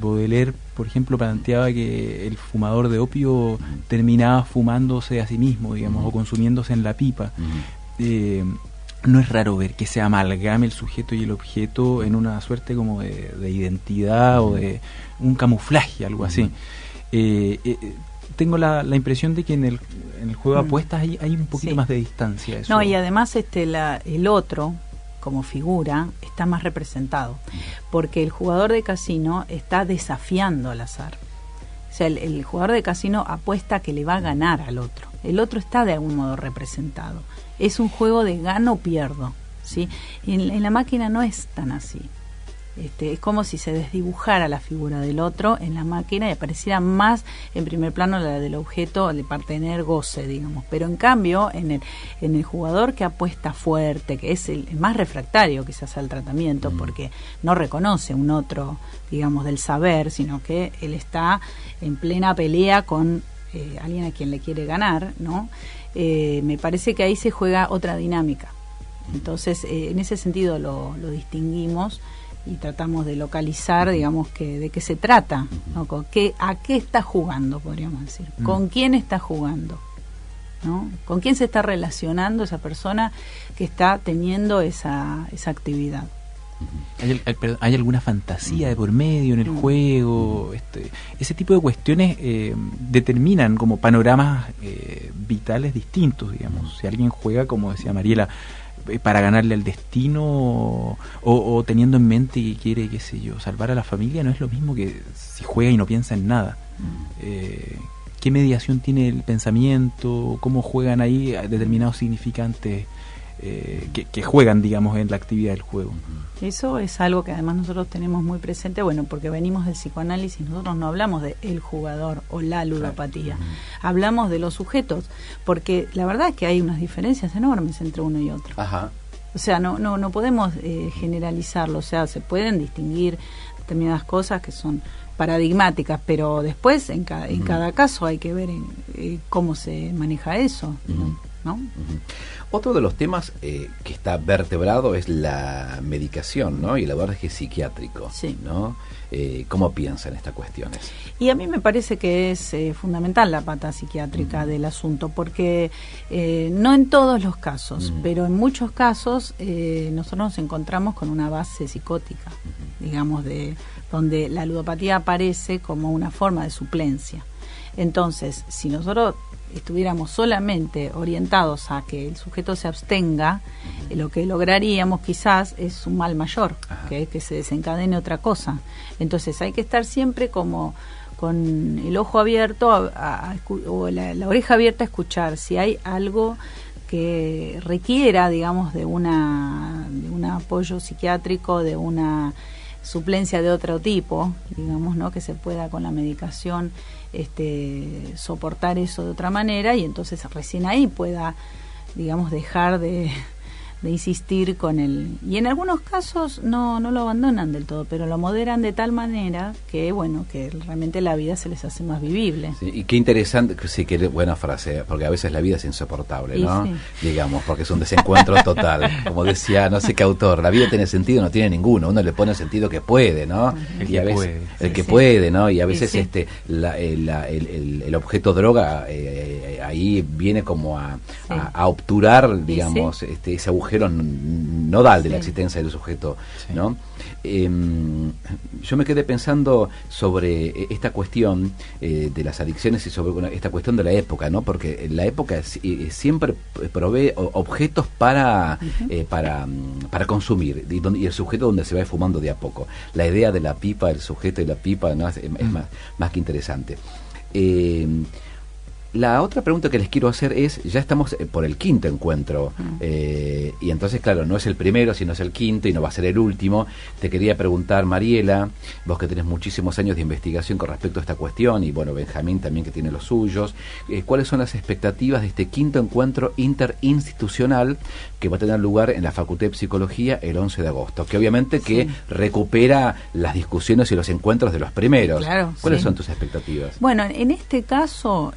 Speaker 4: Baudelaire, por ejemplo, planteaba que el fumador de opio terminaba fumándose a sí mismo, digamos, o consumiéndose en la pipa. No es raro ver que se amalgame el sujeto y el objeto en una suerte como de identidad o de un camuflaje, algo así. Tengo la impresión de que en el juego de apuestas hay un poquito más de distancia. Eso.
Speaker 3: No, y además el otro, como figura, está más representado, porque el jugador de casino está desafiando al azar. O sea, el jugador de casino apuesta que le va a ganar al otro. El otro está de algún modo representado. Es un juego de gano o pierdo, ¿sí? Y en la máquina no es tan así. es como si se desdibujara la figura del otro en la máquina y apareciera más en primer plano la del objeto para tener goce, digamos. Pero en cambio, en el jugador que apuesta fuerte, que es el más refractario quizás al tratamiento, porque no reconoce un otro, digamos, del saber, sino que él está en plena pelea con alguien a quien le quiere ganar, ¿no? Me parece que ahí se juega otra dinámica. Entonces, en ese sentido lo distinguimos y tratamos de localizar, digamos, de qué se trata, ¿no? ¿A qué está jugando, podríamos decir? ¿Con quién está jugando? ¿No? ¿Con quién se está relacionando esa persona que está teniendo esa actividad?
Speaker 4: ¿Hay alguna fantasía de por medio en el juego? Ese tipo de cuestiones determinan como panoramas vitales distintos, digamos. Si alguien juega, como decía Mariela, para ganarle al destino o teniendo en mente que quiere, qué sé yo, salvar a la familia, no es lo mismo que si juega y no piensa en nada. ¿Qué mediación tiene el pensamiento? ¿Cómo juegan ahí determinados significantes que juegan, digamos, en la actividad del juego?
Speaker 3: Eso es algo que además nosotros tenemos muy presente, bueno, porque venimos del psicoanálisis, nosotros no hablamos de el jugador o la ludopatía, hablamos de los sujetos, porque la verdad es que hay unas diferencias enormes entre uno y otro.
Speaker 2: Ajá.
Speaker 3: O sea, no podemos generalizarlo, o sea, se pueden distinguir determinadas cosas que son paradigmáticas, pero después en cada caso hay que ver cómo se maneja eso, ¿no?
Speaker 2: Otro de los temas que está vertebrado es la medicación, ¿no? Y el abordaje psiquiátrico,
Speaker 3: sí,
Speaker 2: ¿no? ¿Cómo piensan estas cuestiones?
Speaker 3: Y a mí me parece que es fundamental la pata psiquiátrica del asunto, porque no en todos los casos, pero en muchos casos nosotros nos encontramos con una base psicótica, digamos, donde la ludopatía aparece como una forma de suplencia. Entonces, si nosotros estuviéramos solamente orientados a que el sujeto se abstenga, lo que lograríamos quizás es un mal mayor, que es que se desencadene otra cosa. Entonces hay que estar siempre como con el ojo abierto o la oreja abierta a escuchar si hay algo que requiera, digamos, de un apoyo psiquiátrico, de una suplencia de otro tipo, digamos, ¿no? Que se pueda con la medicación soportar eso de otra manera, y entonces recién ahí pueda, digamos, dejar de insistir con él. Y en algunos casos no lo abandonan del todo, pero lo moderan de tal manera que, bueno, que realmente la vida se les hace más vivible.
Speaker 2: Sí, y qué interesante, sí, qué buena frase, porque a veces la vida es insoportable, ¿no? Sí. Digamos, porque es un desencuentro total. Como decía, no sé qué autor, la vida tiene sentido, no tiene ninguno. Uno le pone sentido que puede, ¿no? Y a veces el que puede, ¿no? Y a veces el objeto droga ahí viene como a obturar, digamos, ese agujero nodal de la existencia del sujeto, ¿no? Yo me quedé pensando sobre esta cuestión de las adicciones y sobre esta cuestión de la época, ¿no? Porque la época siempre provee objetos para consumir, y el sujeto donde se va fumando de a poco. La idea de la pipa, el sujeto y la pipa, ¿no? es más que interesante. La otra pregunta que les quiero hacer es, ya estamos por el quinto encuentro, y entonces, claro, no es el primero, sino es el quinto, y no va a ser el último. Te quería preguntar, Mariela, vos que tenés muchísimos años de investigación con respecto a esta cuestión, y bueno, Benjamín también que tiene los suyos, ¿cuáles son las expectativas de este quinto encuentro interinstitucional que va a tener lugar en la Facultad de Psicología el 11 de agosto? Que obviamente que recupera las discusiones y los encuentros de los primeros.
Speaker 3: Claro,
Speaker 2: ¿Cuáles son tus expectativas?
Speaker 3: Bueno, en este caso,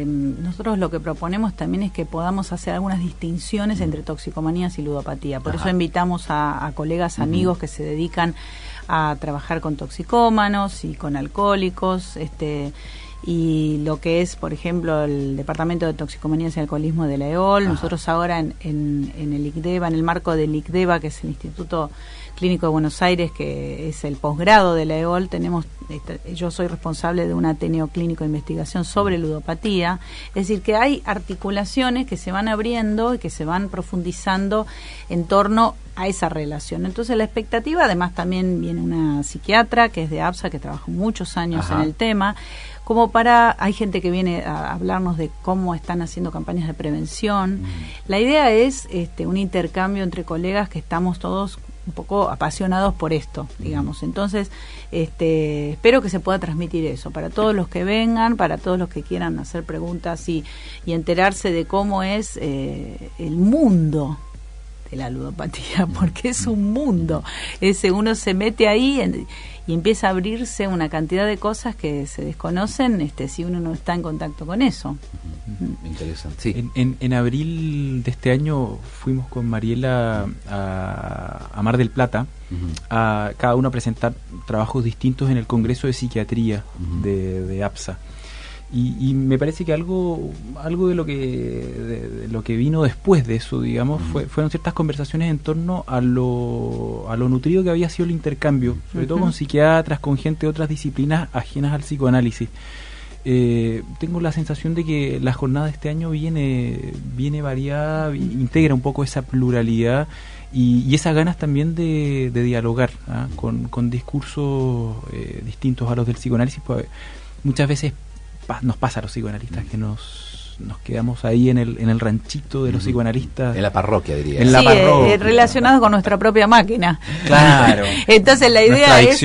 Speaker 3: nosotros lo que proponemos también es que podamos hacer algunas distinciones entre toxicomanías y ludopatía. Por eso invitamos a colegas, amigos que se dedican a trabajar con toxicómanos y con alcohólicos, y lo que es, por ejemplo, el Departamento de Toxicomanías y Alcoholismo de la EOL. Nosotros ahora en el ICDEVA, en el marco del ICDEVA, que es el Instituto Clínico de Buenos Aires, que es el posgrado de la EOL, yo soy responsable de un Ateneo Clínico de Investigación sobre ludopatía. Es decir, que hay articulaciones que se van abriendo y que se van profundizando en torno a esa relación. Entonces la expectativa, además también viene una psiquiatra que es de APSA, que trabajó muchos años en el tema, hay gente que viene a hablarnos de cómo están haciendo campañas de prevención. La idea es un intercambio entre colegas que estamos todos un poco apasionados por esto, digamos. Entonces, espero que se pueda transmitir eso para todos los que vengan, para todos los que quieran hacer preguntas y enterarse de cómo es el mundo de la ludopatía, porque es un mundo. Uno se mete ahí y empieza a abrirse una cantidad de cosas que se desconocen si uno no está en contacto con eso.
Speaker 2: Interesante. Sí.
Speaker 4: En abril de este año fuimos con Mariela a Mar del Plata, a cada uno a presentar trabajos distintos en el Congreso de Psiquiatría de APSA. Y me parece que algo de lo que vino después de eso, digamos, fueron ciertas conversaciones en torno a lo nutrido que había sido el intercambio, sobre todo con psiquiatras, con gente de otras disciplinas ajenas al psicoanálisis. Tengo la sensación de que la jornada de este año viene variada, integra un poco esa pluralidad y esas ganas también de dialogar con discursos distintos a los del psicoanálisis. Pues, muchas veces nos pasa a los psicoanalistas que nos quedamos ahí en el ranchito de los psicoanalistas.
Speaker 2: En la parroquia, diría.
Speaker 4: En la parroquia.
Speaker 3: Relacionado con nuestra propia máquina.
Speaker 4: Claro.
Speaker 3: Entonces la idea es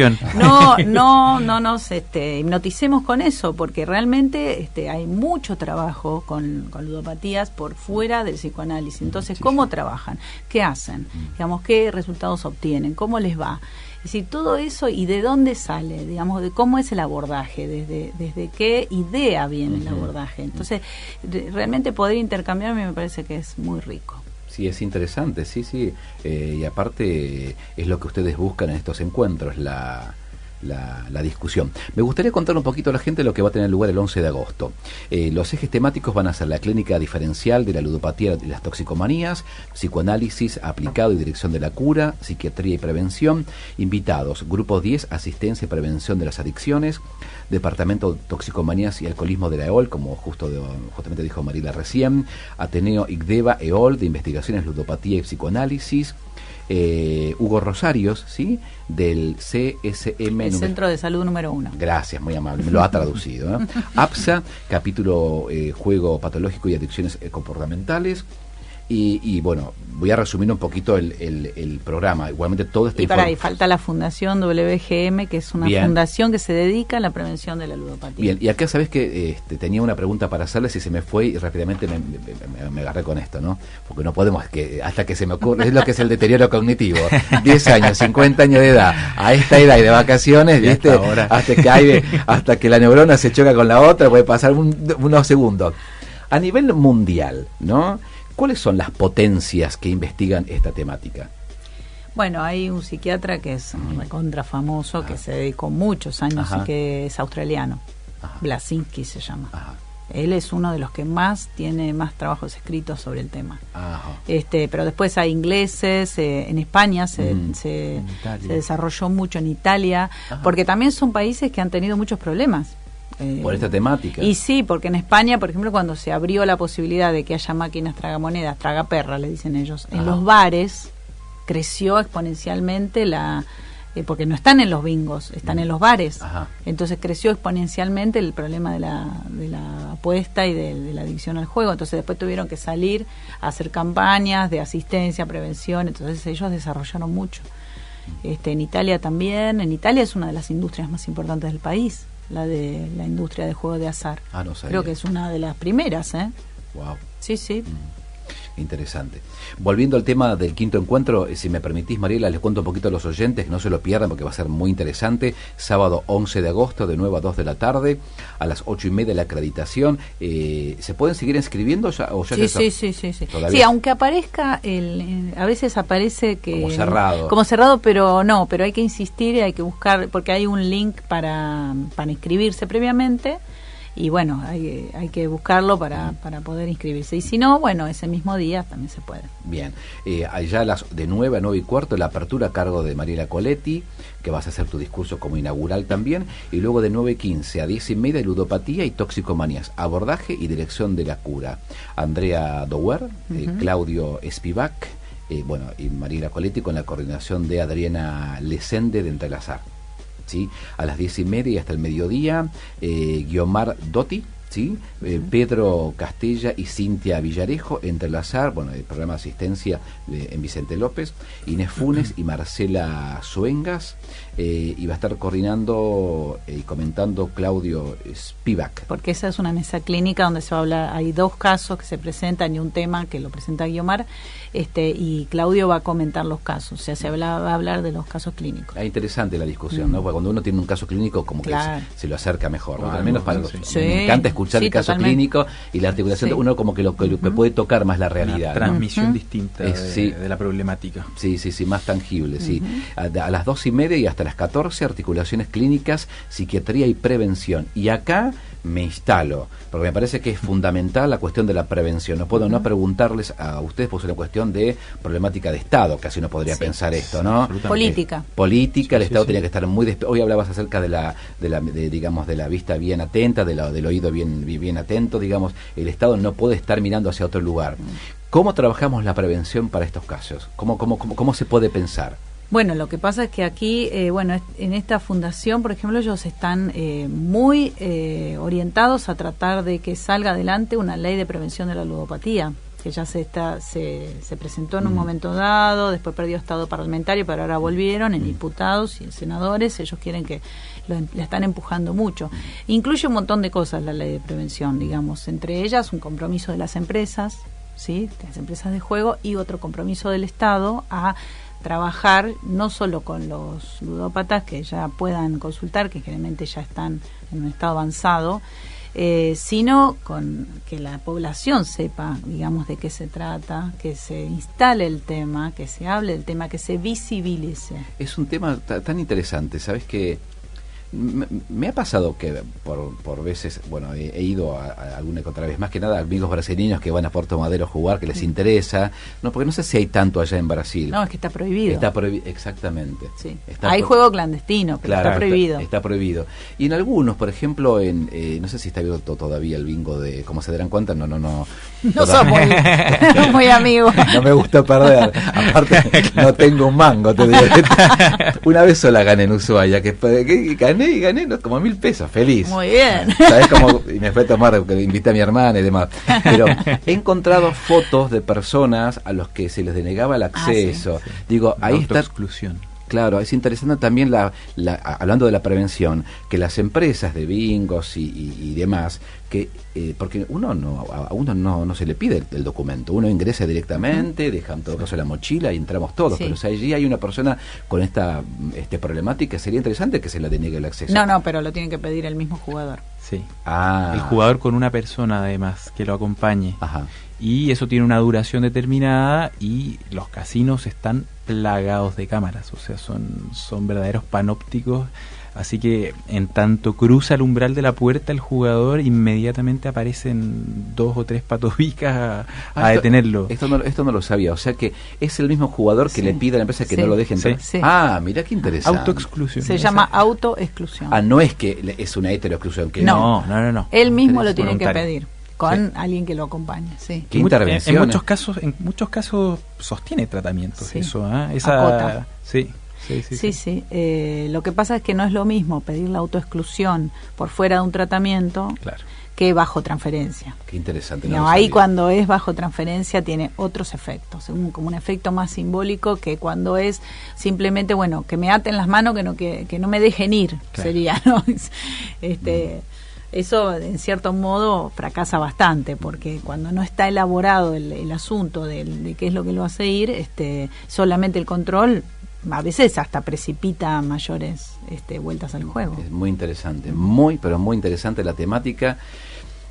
Speaker 4: no
Speaker 3: nos hipnoticemos con eso, porque realmente hay mucho trabajo con ludopatías por fuera del psicoanálisis. Entonces, ¿cómo trabajan? ¿Qué hacen? Digamos, ¿qué resultados obtienen? ¿Cómo les va? Es decir, todo eso y de dónde sale, digamos, de cómo es el abordaje, desde qué idea viene el abordaje. Entonces, realmente poder intercambiar a mí me parece que es muy rico.
Speaker 2: Sí, es interesante, sí. Y aparte es lo que ustedes buscan en estos encuentros, la discusión. Me gustaría contar un poquito a la gente lo que va a tener lugar el 11 de agosto. Los ejes temáticos van a ser la clínica diferencial de la ludopatía y las toxicomanías, psicoanálisis aplicado y dirección de la cura, psiquiatría y prevención, invitados, grupo 10, asistencia y prevención de las adicciones, departamento de toxicomanías y alcoholismo de la EOL, como justamente dijo Mariela recién, Ateneo ICDEVA EOL de investigaciones ludopatía y psicoanálisis, Hugo Rosarios, ¿sí? Del CSM,
Speaker 3: el Centro de Salud número 1.
Speaker 2: Gracias, muy amable, me lo ha traducido. APSA, capítulo juego patológico y adicciones comportamentales. Y bueno, voy a resumir un poquito el programa. Igualmente todo este
Speaker 3: y falta la Fundación WGM, que es una fundación que se dedica a la prevención de la ludopatía.
Speaker 2: Bien, y acá sabes que tenía una pregunta para hacerles y se me fue y rápidamente me agarré con esto, ¿no? Porque no podemos, hasta que se me ocurre, es lo que es el deterioro cognitivo. 10 años, 50 años de edad, a esta edad y de vacaciones, ¿viste? Hasta que la neurona se choca con la otra, puede pasar unos segundos. A nivel mundial, ¿no? ¿Cuáles son las potencias que investigan esta temática?
Speaker 3: Bueno, hay un psiquiatra que es recontra famoso, que se dedicó muchos años y que es australiano. Blasinski se llama. Él es uno de los que tiene más trabajos escritos sobre el tema. Pero después hay ingleses, en España se desarrolló mucho, en Italia, porque también son países que han tenido muchos problemas.
Speaker 2: Por esta temática.
Speaker 3: Y sí, porque en España, por ejemplo, cuando se abrió la posibilidad de que haya máquinas tragamonedas, tragaperra, le dicen ellos, en los bares, creció exponencialmente porque no están en los bingos, están en los bares. Entonces creció exponencialmente el problema de la apuesta y de la adicción al juego. Entonces después tuvieron que salir a hacer campañas de asistencia, prevención. Entonces ellos desarrollaron mucho. En Italia también. En Italia es una de las industrias más importantes del país, la de la industria de juego de azar.
Speaker 2: No sabía.
Speaker 3: Creo que es una de las primeras,
Speaker 2: Wow.
Speaker 3: Sí.
Speaker 2: Interesante. Volviendo al tema del quinto encuentro, si me permitís, Mariela, les cuento un poquito a los oyentes, que no se lo pierdan porque va a ser muy interesante. Sábado 11 de agosto, de 9 a 2 de la tarde, a las 8:30 la acreditación. ¿Se pueden seguir inscribiendo ya? ¿O ya
Speaker 3: sí. Sí, aunque aparezca, a veces aparece que... Como cerrado, pero hay que insistir y hay que buscar, porque hay un link para inscribirse previamente. Y bueno, hay que buscarlo para poder inscribirse. Y si no, bueno, ese mismo día también se puede.
Speaker 2: Bien. Allá de 9 a 9 y cuarto, la apertura a cargo de Mariela Coletti, que vas a hacer tu discurso como inaugural también. Y luego de 9:15 a 10:30, ludopatía y toxicomanías, abordaje y dirección de la cura. Andrea Dower, Claudio Spivak, y Mariela Coletti con la coordinación de Adriana Lesende de Entrelazar. ¿Sí? A las 10:30 hasta el mediodía, Guiomar Dotti, ¿sí? Pedro Castella y Cintia Villarejo, Entrelazar, bueno, el programa de asistencia en Vicente López, Inés Funes y Marcela Suengas, y va a estar coordinando y comentando Claudio Spivak.
Speaker 3: Porque esa es una mesa clínica donde se va a hablar, hay 2 casos que se presentan y un tema que lo presenta Guiomar, y Claudio va a comentar los casos, o sea, va a hablar de los casos clínicos.
Speaker 2: Es interesante la discusión, ¿no? Porque cuando uno tiene un caso clínico, como
Speaker 3: claro,
Speaker 2: que se lo acerca mejor, ¿no? Al menos para los,
Speaker 3: sí,
Speaker 2: me encanta escuchar el caso
Speaker 3: totalmente
Speaker 2: clínico y la articulación,
Speaker 3: sí,
Speaker 2: uno como que lo puede tocar más la realidad,
Speaker 4: una transmisión
Speaker 2: ¿no?
Speaker 4: distinta
Speaker 2: sí,
Speaker 4: de la problemática.
Speaker 2: Sí, más tangible, sí. A las 2:30 y hasta las 14, articulaciones clínicas, psiquiatría y prevención. Y acá me instalo, porque me parece que es fundamental la cuestión de la prevención. No puedo no preguntarles a ustedes, pues es una cuestión de problemática de Estado, casi uno podría pensar esto, ¿no?
Speaker 3: Política.
Speaker 2: Política, el Estado tenía que estar muy... Hoy hablabas acerca de la vista bien atenta, del oído bien atento, digamos. El Estado no puede estar mirando hacia otro lugar. ¿Cómo trabajamos la prevención para estos casos? ¿Cómo se puede pensar?
Speaker 3: Bueno, lo que pasa es que aquí, en esta fundación, por ejemplo, ellos están muy orientados a tratar de que salga adelante una ley de prevención de la ludopatía, que ya se presentó en un momento dado, después perdió estado parlamentario, pero ahora volvieron en diputados y en senadores. Ellos quieren que la están empujando mucho. Incluye un montón de cosas la ley de prevención, digamos, entre ellas un compromiso de las empresas, ¿sí?, de las empresas de juego, y otro compromiso del Estado a trabajar no solo con los ludópatas que ya puedan consultar, que generalmente ya están en un estado avanzado, sino con que la población sepa, digamos, de qué se trata, que se instale el tema, que se hable del tema, que se visibilice.
Speaker 2: Es un tema tan interesante, ¿sabes? Que me ha pasado que por veces, bueno, he ido a alguna que otra vez, más que nada amigos brasileños que van a Puerto Madero a jugar, que les interesa, no, porque no sé si hay tanto allá en Brasil.
Speaker 3: No, es que está prohibido.
Speaker 2: Está prohibido, exactamente.
Speaker 3: Sí. Hay juego clandestino, pero
Speaker 2: claro,
Speaker 3: está prohibido.
Speaker 2: Está prohibido. Y en algunos, por ejemplo, no sé si está abierto todavía el bingo de, como se darán cuenta, no
Speaker 3: somos muy amigos.
Speaker 2: No me gusta perder. Aparte, no tengo un mango, te digo. Una vez sola gané en Ushuaia, que gané como 1.000 pesos, feliz.
Speaker 3: Muy bien.
Speaker 2: ¿Sabes cómo? Y me fue a tomar, que invité a mi hermana y demás. Pero he encontrado fotos de personas a los que se les denegaba el acceso.
Speaker 4: Sí.
Speaker 2: Digo, ahí está.
Speaker 4: Exclusión.
Speaker 2: Claro, es interesante también hablando de la prevención, que las empresas de bingos y demás, que porque a uno no se le pide el documento, uno ingresa directamente, deja en todo caso la mochila y entramos todos,
Speaker 3: sí,
Speaker 2: pero si allí hay una persona con esta problemática, sería interesante que se le deniegue el acceso.
Speaker 3: No, pero lo tiene que pedir el mismo jugador.
Speaker 4: Sí. El jugador con una persona además que lo acompañe.
Speaker 2: Ajá.
Speaker 4: Y eso tiene una duración determinada y los casinos están plagados de cámaras, o sea, son verdaderos panópticos, así que en tanto cruza el umbral de la puerta el jugador, inmediatamente aparecen 2 o 3 patobicas a detenerlo.
Speaker 2: Esto no lo sabía, o sea que es el mismo jugador que le pide a la empresa que no lo deje entrar.
Speaker 3: Sí.
Speaker 2: Mira qué interesante.
Speaker 4: Autoexclusión.
Speaker 3: Se llama autoexclusión.
Speaker 2: No es que es una heteroexclusión. Que
Speaker 3: no.
Speaker 4: Él
Speaker 3: mismo lo tiene que pedir. Con alguien que lo acompañe, sí.
Speaker 2: ¿Qué intervención?
Speaker 4: En muchos casos sostiene tratamientos,
Speaker 3: sí.
Speaker 4: Eso,
Speaker 3: Acota.
Speaker 4: Sí.
Speaker 3: Lo que pasa es que no es lo mismo pedir la autoexclusión por fuera de un tratamiento,
Speaker 4: claro,
Speaker 3: que bajo transferencia.
Speaker 2: Qué interesante.
Speaker 3: Ahí cuando es bajo transferencia tiene otros efectos, como un efecto más simbólico que cuando es simplemente, que me aten las manos, que no me dejen ir, claro, sería, ¿no? Eso, en cierto modo, fracasa bastante, porque cuando no está elaborado el asunto de qué es lo que lo hace ir, solamente el control a veces hasta precipita mayores vueltas al juego.
Speaker 2: Es muy interesante, pero muy interesante la temática.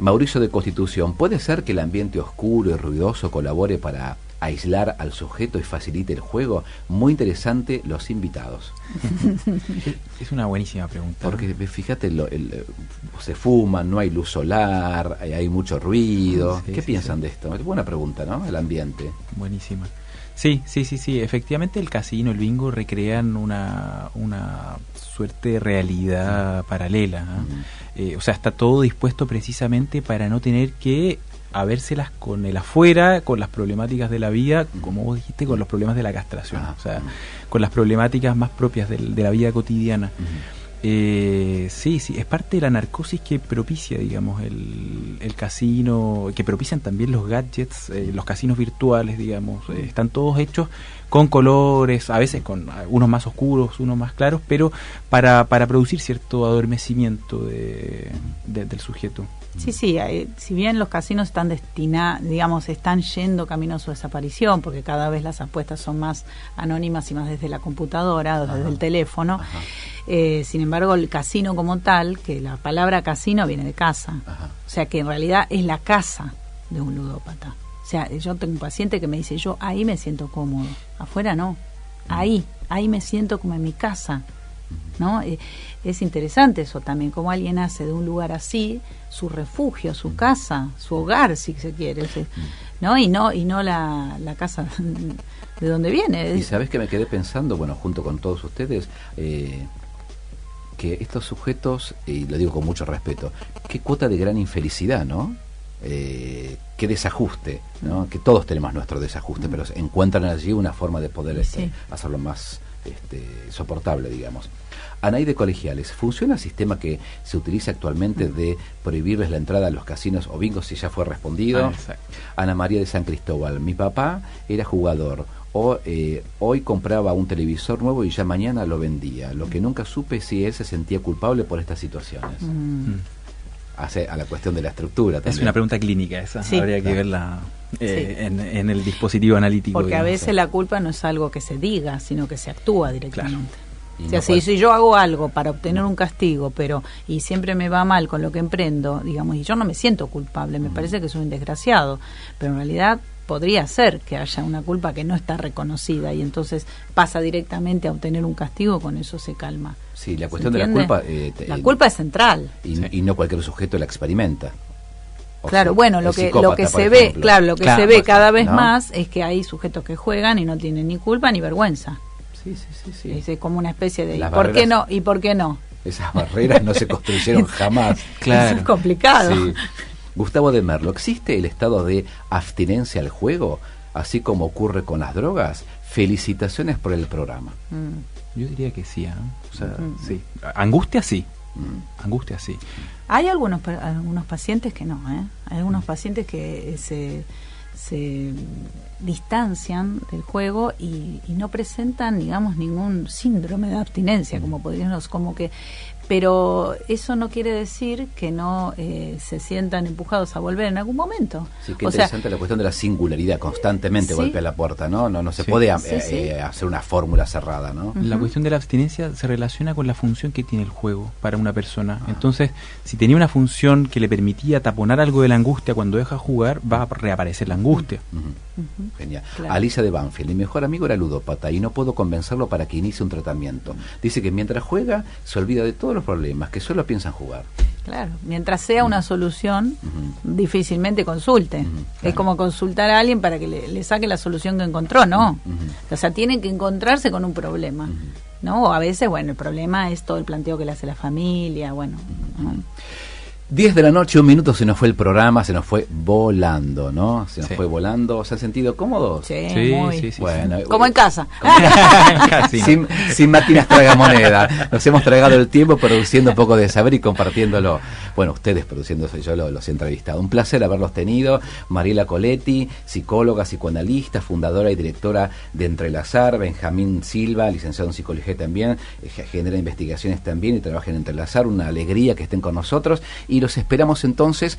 Speaker 2: Mauricio de Constitución, ¿puede ser que el ambiente oscuro y ruidoso colabore para aislar al sujeto y facilite el juego? Muy interesante los invitados.
Speaker 4: Es una buenísima pregunta.
Speaker 2: Porque fíjate, se fuma, no hay luz solar, hay mucho ruido. ¿Qué piensan de esto? Es buena pregunta, ¿no? El ambiente.
Speaker 4: Buenísima. Sí. Efectivamente, el casino, el bingo recrean una suerte de realidad paralela. O sea, está todo dispuesto precisamente para no tener que habérselas con el afuera, con las problemáticas de la vida, como vos dijiste, con los problemas de la castración, o sea, con las problemáticas más propias de la vida cotidiana. Sí, es parte de la narcosis que propicia, digamos, el casino, que propician también los gadgets, los casinos virtuales, digamos, están todos hechos con colores, a veces con unos más oscuros, unos más claros, pero para producir cierto adormecimiento del sujeto.
Speaker 3: Sí, si bien los casinos están están yendo camino a su desaparición, porque cada vez las apuestas son más anónimas y más desde la computadora o desde el teléfono, sin embargo el casino como tal, que la palabra casino viene de casa, o sea que en realidad es la casa de un ludópata. O sea, yo tengo un paciente que me dice, yo ahí me siento cómodo, afuera no, ahí me siento como en mi casa, ¿no? Es interesante eso también, como alguien hace de un lugar así su refugio, su casa, su hogar, si se quiere, ¿no? Y no la casa de donde viene.
Speaker 2: Y sabes que me quedé pensando, bueno, junto con todos ustedes, que estos sujetos, y lo digo con mucho respeto, qué cuota de gran infelicidad, ¿no? Qué desajuste, ¿no? Que todos tenemos nuestro desajuste, pero encuentran allí una forma de poder hacerlo más soportable, digamos. Anaide Colegiales, ¿funciona el sistema que se utiliza actualmente de prohibirles la entrada a los casinos o bingos si ya fue respondido? Ana María de San Cristóbal, mi papá era jugador, hoy compraba un televisor nuevo y ya mañana lo vendía. Lo que nunca supe si él se sentía culpable por estas situaciones. Hace a la cuestión de la estructura también.
Speaker 4: Es una pregunta clínica esa, habría que verla en el dispositivo analítico.
Speaker 3: Porque a veces la culpa no es algo que se diga, sino que se actúa directamente. O sea, si yo hago algo para obtener un castigo, y siempre me va mal con lo que emprendo, digamos, y yo no me siento culpable, me parece que soy un desgraciado, pero en realidad podría ser que haya una culpa que no está reconocida y entonces pasa directamente a obtener un castigo, con eso se calma.
Speaker 2: Sí, la cuestión de la culpa...
Speaker 3: la culpa es central.
Speaker 2: Y no cualquier sujeto la experimenta.
Speaker 3: Claro, bueno, lo que se ve, se ve cada vez más es que hay sujetos que juegan y no tienen ni culpa ni vergüenza. Sí. Es como una especie de ¿por qué no? ¿Y por qué no?
Speaker 2: Esas barreras no se construyeron jamás.
Speaker 3: Claro. Eso es complicado.
Speaker 2: Sí. Gustavo de Merlo, ¿existe el estado de abstinencia al juego, así como ocurre con las drogas? Felicitaciones por el programa.
Speaker 4: Yo diría que sí, o sea, sí. Angustia sí. Angustia sí.
Speaker 3: Hay algunos pacientes que no, Hay algunos pacientes que se distancian del juego y no presentan, digamos, ningún síndrome de abstinencia, pero eso no quiere decir que no se sientan empujados a volver en algún momento.
Speaker 2: Sí, qué interesante la cuestión de la singularidad, constantemente golpea la puerta, ¿no? No se puede hacer una fórmula cerrada, ¿no?
Speaker 4: La cuestión de la abstinencia se relaciona con la función que tiene el juego para una persona. Entonces, si tenía una función que le permitía taponar algo de la angustia, cuando deja jugar va a reaparecer la angustia.
Speaker 2: Genial. Claro. Alicia de Banfield, mi mejor amigo era ludópata y no puedo convencerlo para que inicie un tratamiento. Dice que mientras juega se olvida de todos los problemas, que solo piensa en jugar.
Speaker 3: Claro, mientras sea una solución, difícilmente consulte. Es como consultar a alguien para que le saque la solución que encontró, ¿no? O sea, tienen que encontrarse con un problema, ¿no? O a veces, el problema es todo el planteo que le hace la familia, ¿no?
Speaker 2: 10 de la noche, 1 minuto, se nos fue el programa, se nos fue volando, ¿no? Se nos fue volando. ¿Se han sentido cómodos?
Speaker 3: Sí.
Speaker 2: Bueno,
Speaker 3: como en casa.
Speaker 2: sin máquinas tragamoneda. Nos hemos tragado el tiempo produciendo un poco de saber y compartiéndolo. Bueno, ustedes produciéndose, yo los he entrevistado. Un placer haberlos tenido. Mariela Coletti, psicóloga, psicoanalista, fundadora y directora de Entrelazar. Benjamín Silva, licenciado en psicología también, genera investigaciones también y trabaja en Entrelazar. Una alegría que estén con nosotros. Y los esperamos entonces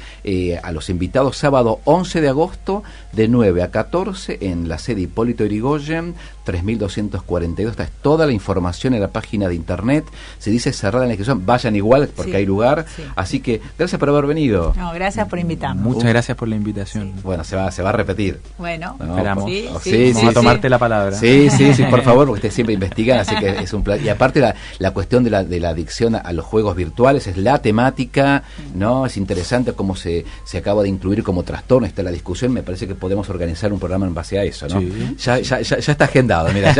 Speaker 2: a los invitados sábado 11 de agosto de 9 a 14 en la sede Hipólito Yrigoyen, 3242. Está toda la información en la página de internet. Se dice cerrada la inscripción, vayan igual porque hay lugar. Así que gracias por haber venido.
Speaker 3: No, gracias por invitarnos.
Speaker 4: Muchas gracias por la invitación.
Speaker 2: Bueno, se va a repetir.
Speaker 3: Bueno,
Speaker 4: esperamos.
Speaker 3: Vamos
Speaker 4: a tomarte la palabra.
Speaker 2: Sí, por favor, porque ustedes siempre investigan, así que es un placer. Y aparte la cuestión de la adicción a los juegos virtuales es la temática, ¿no? Es interesante cómo se acaba de incluir como trastorno, está la discusión. Me parece que podemos organizar un programa en base a eso, ¿no? Sí. Ya está agendado, mira,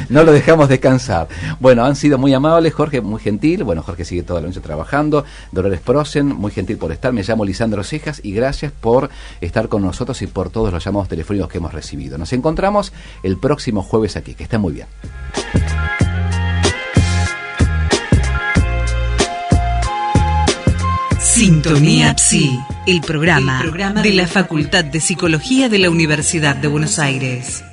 Speaker 2: no lo dejamos descansar. Bueno, han sido muy amables, Jorge muy gentil, Jorge sigue toda la noche trabajando, Dolores Prosen, muy gentil por estar, me llamo Lisandro Cejas y gracias por estar con nosotros y por todos los llamados telefónicos que hemos recibido. Nos encontramos el próximo jueves aquí, que estén muy bien.
Speaker 1: Lobotomía Psi, el programa de la Facultad de Psicología de la Universidad de Buenos Aires.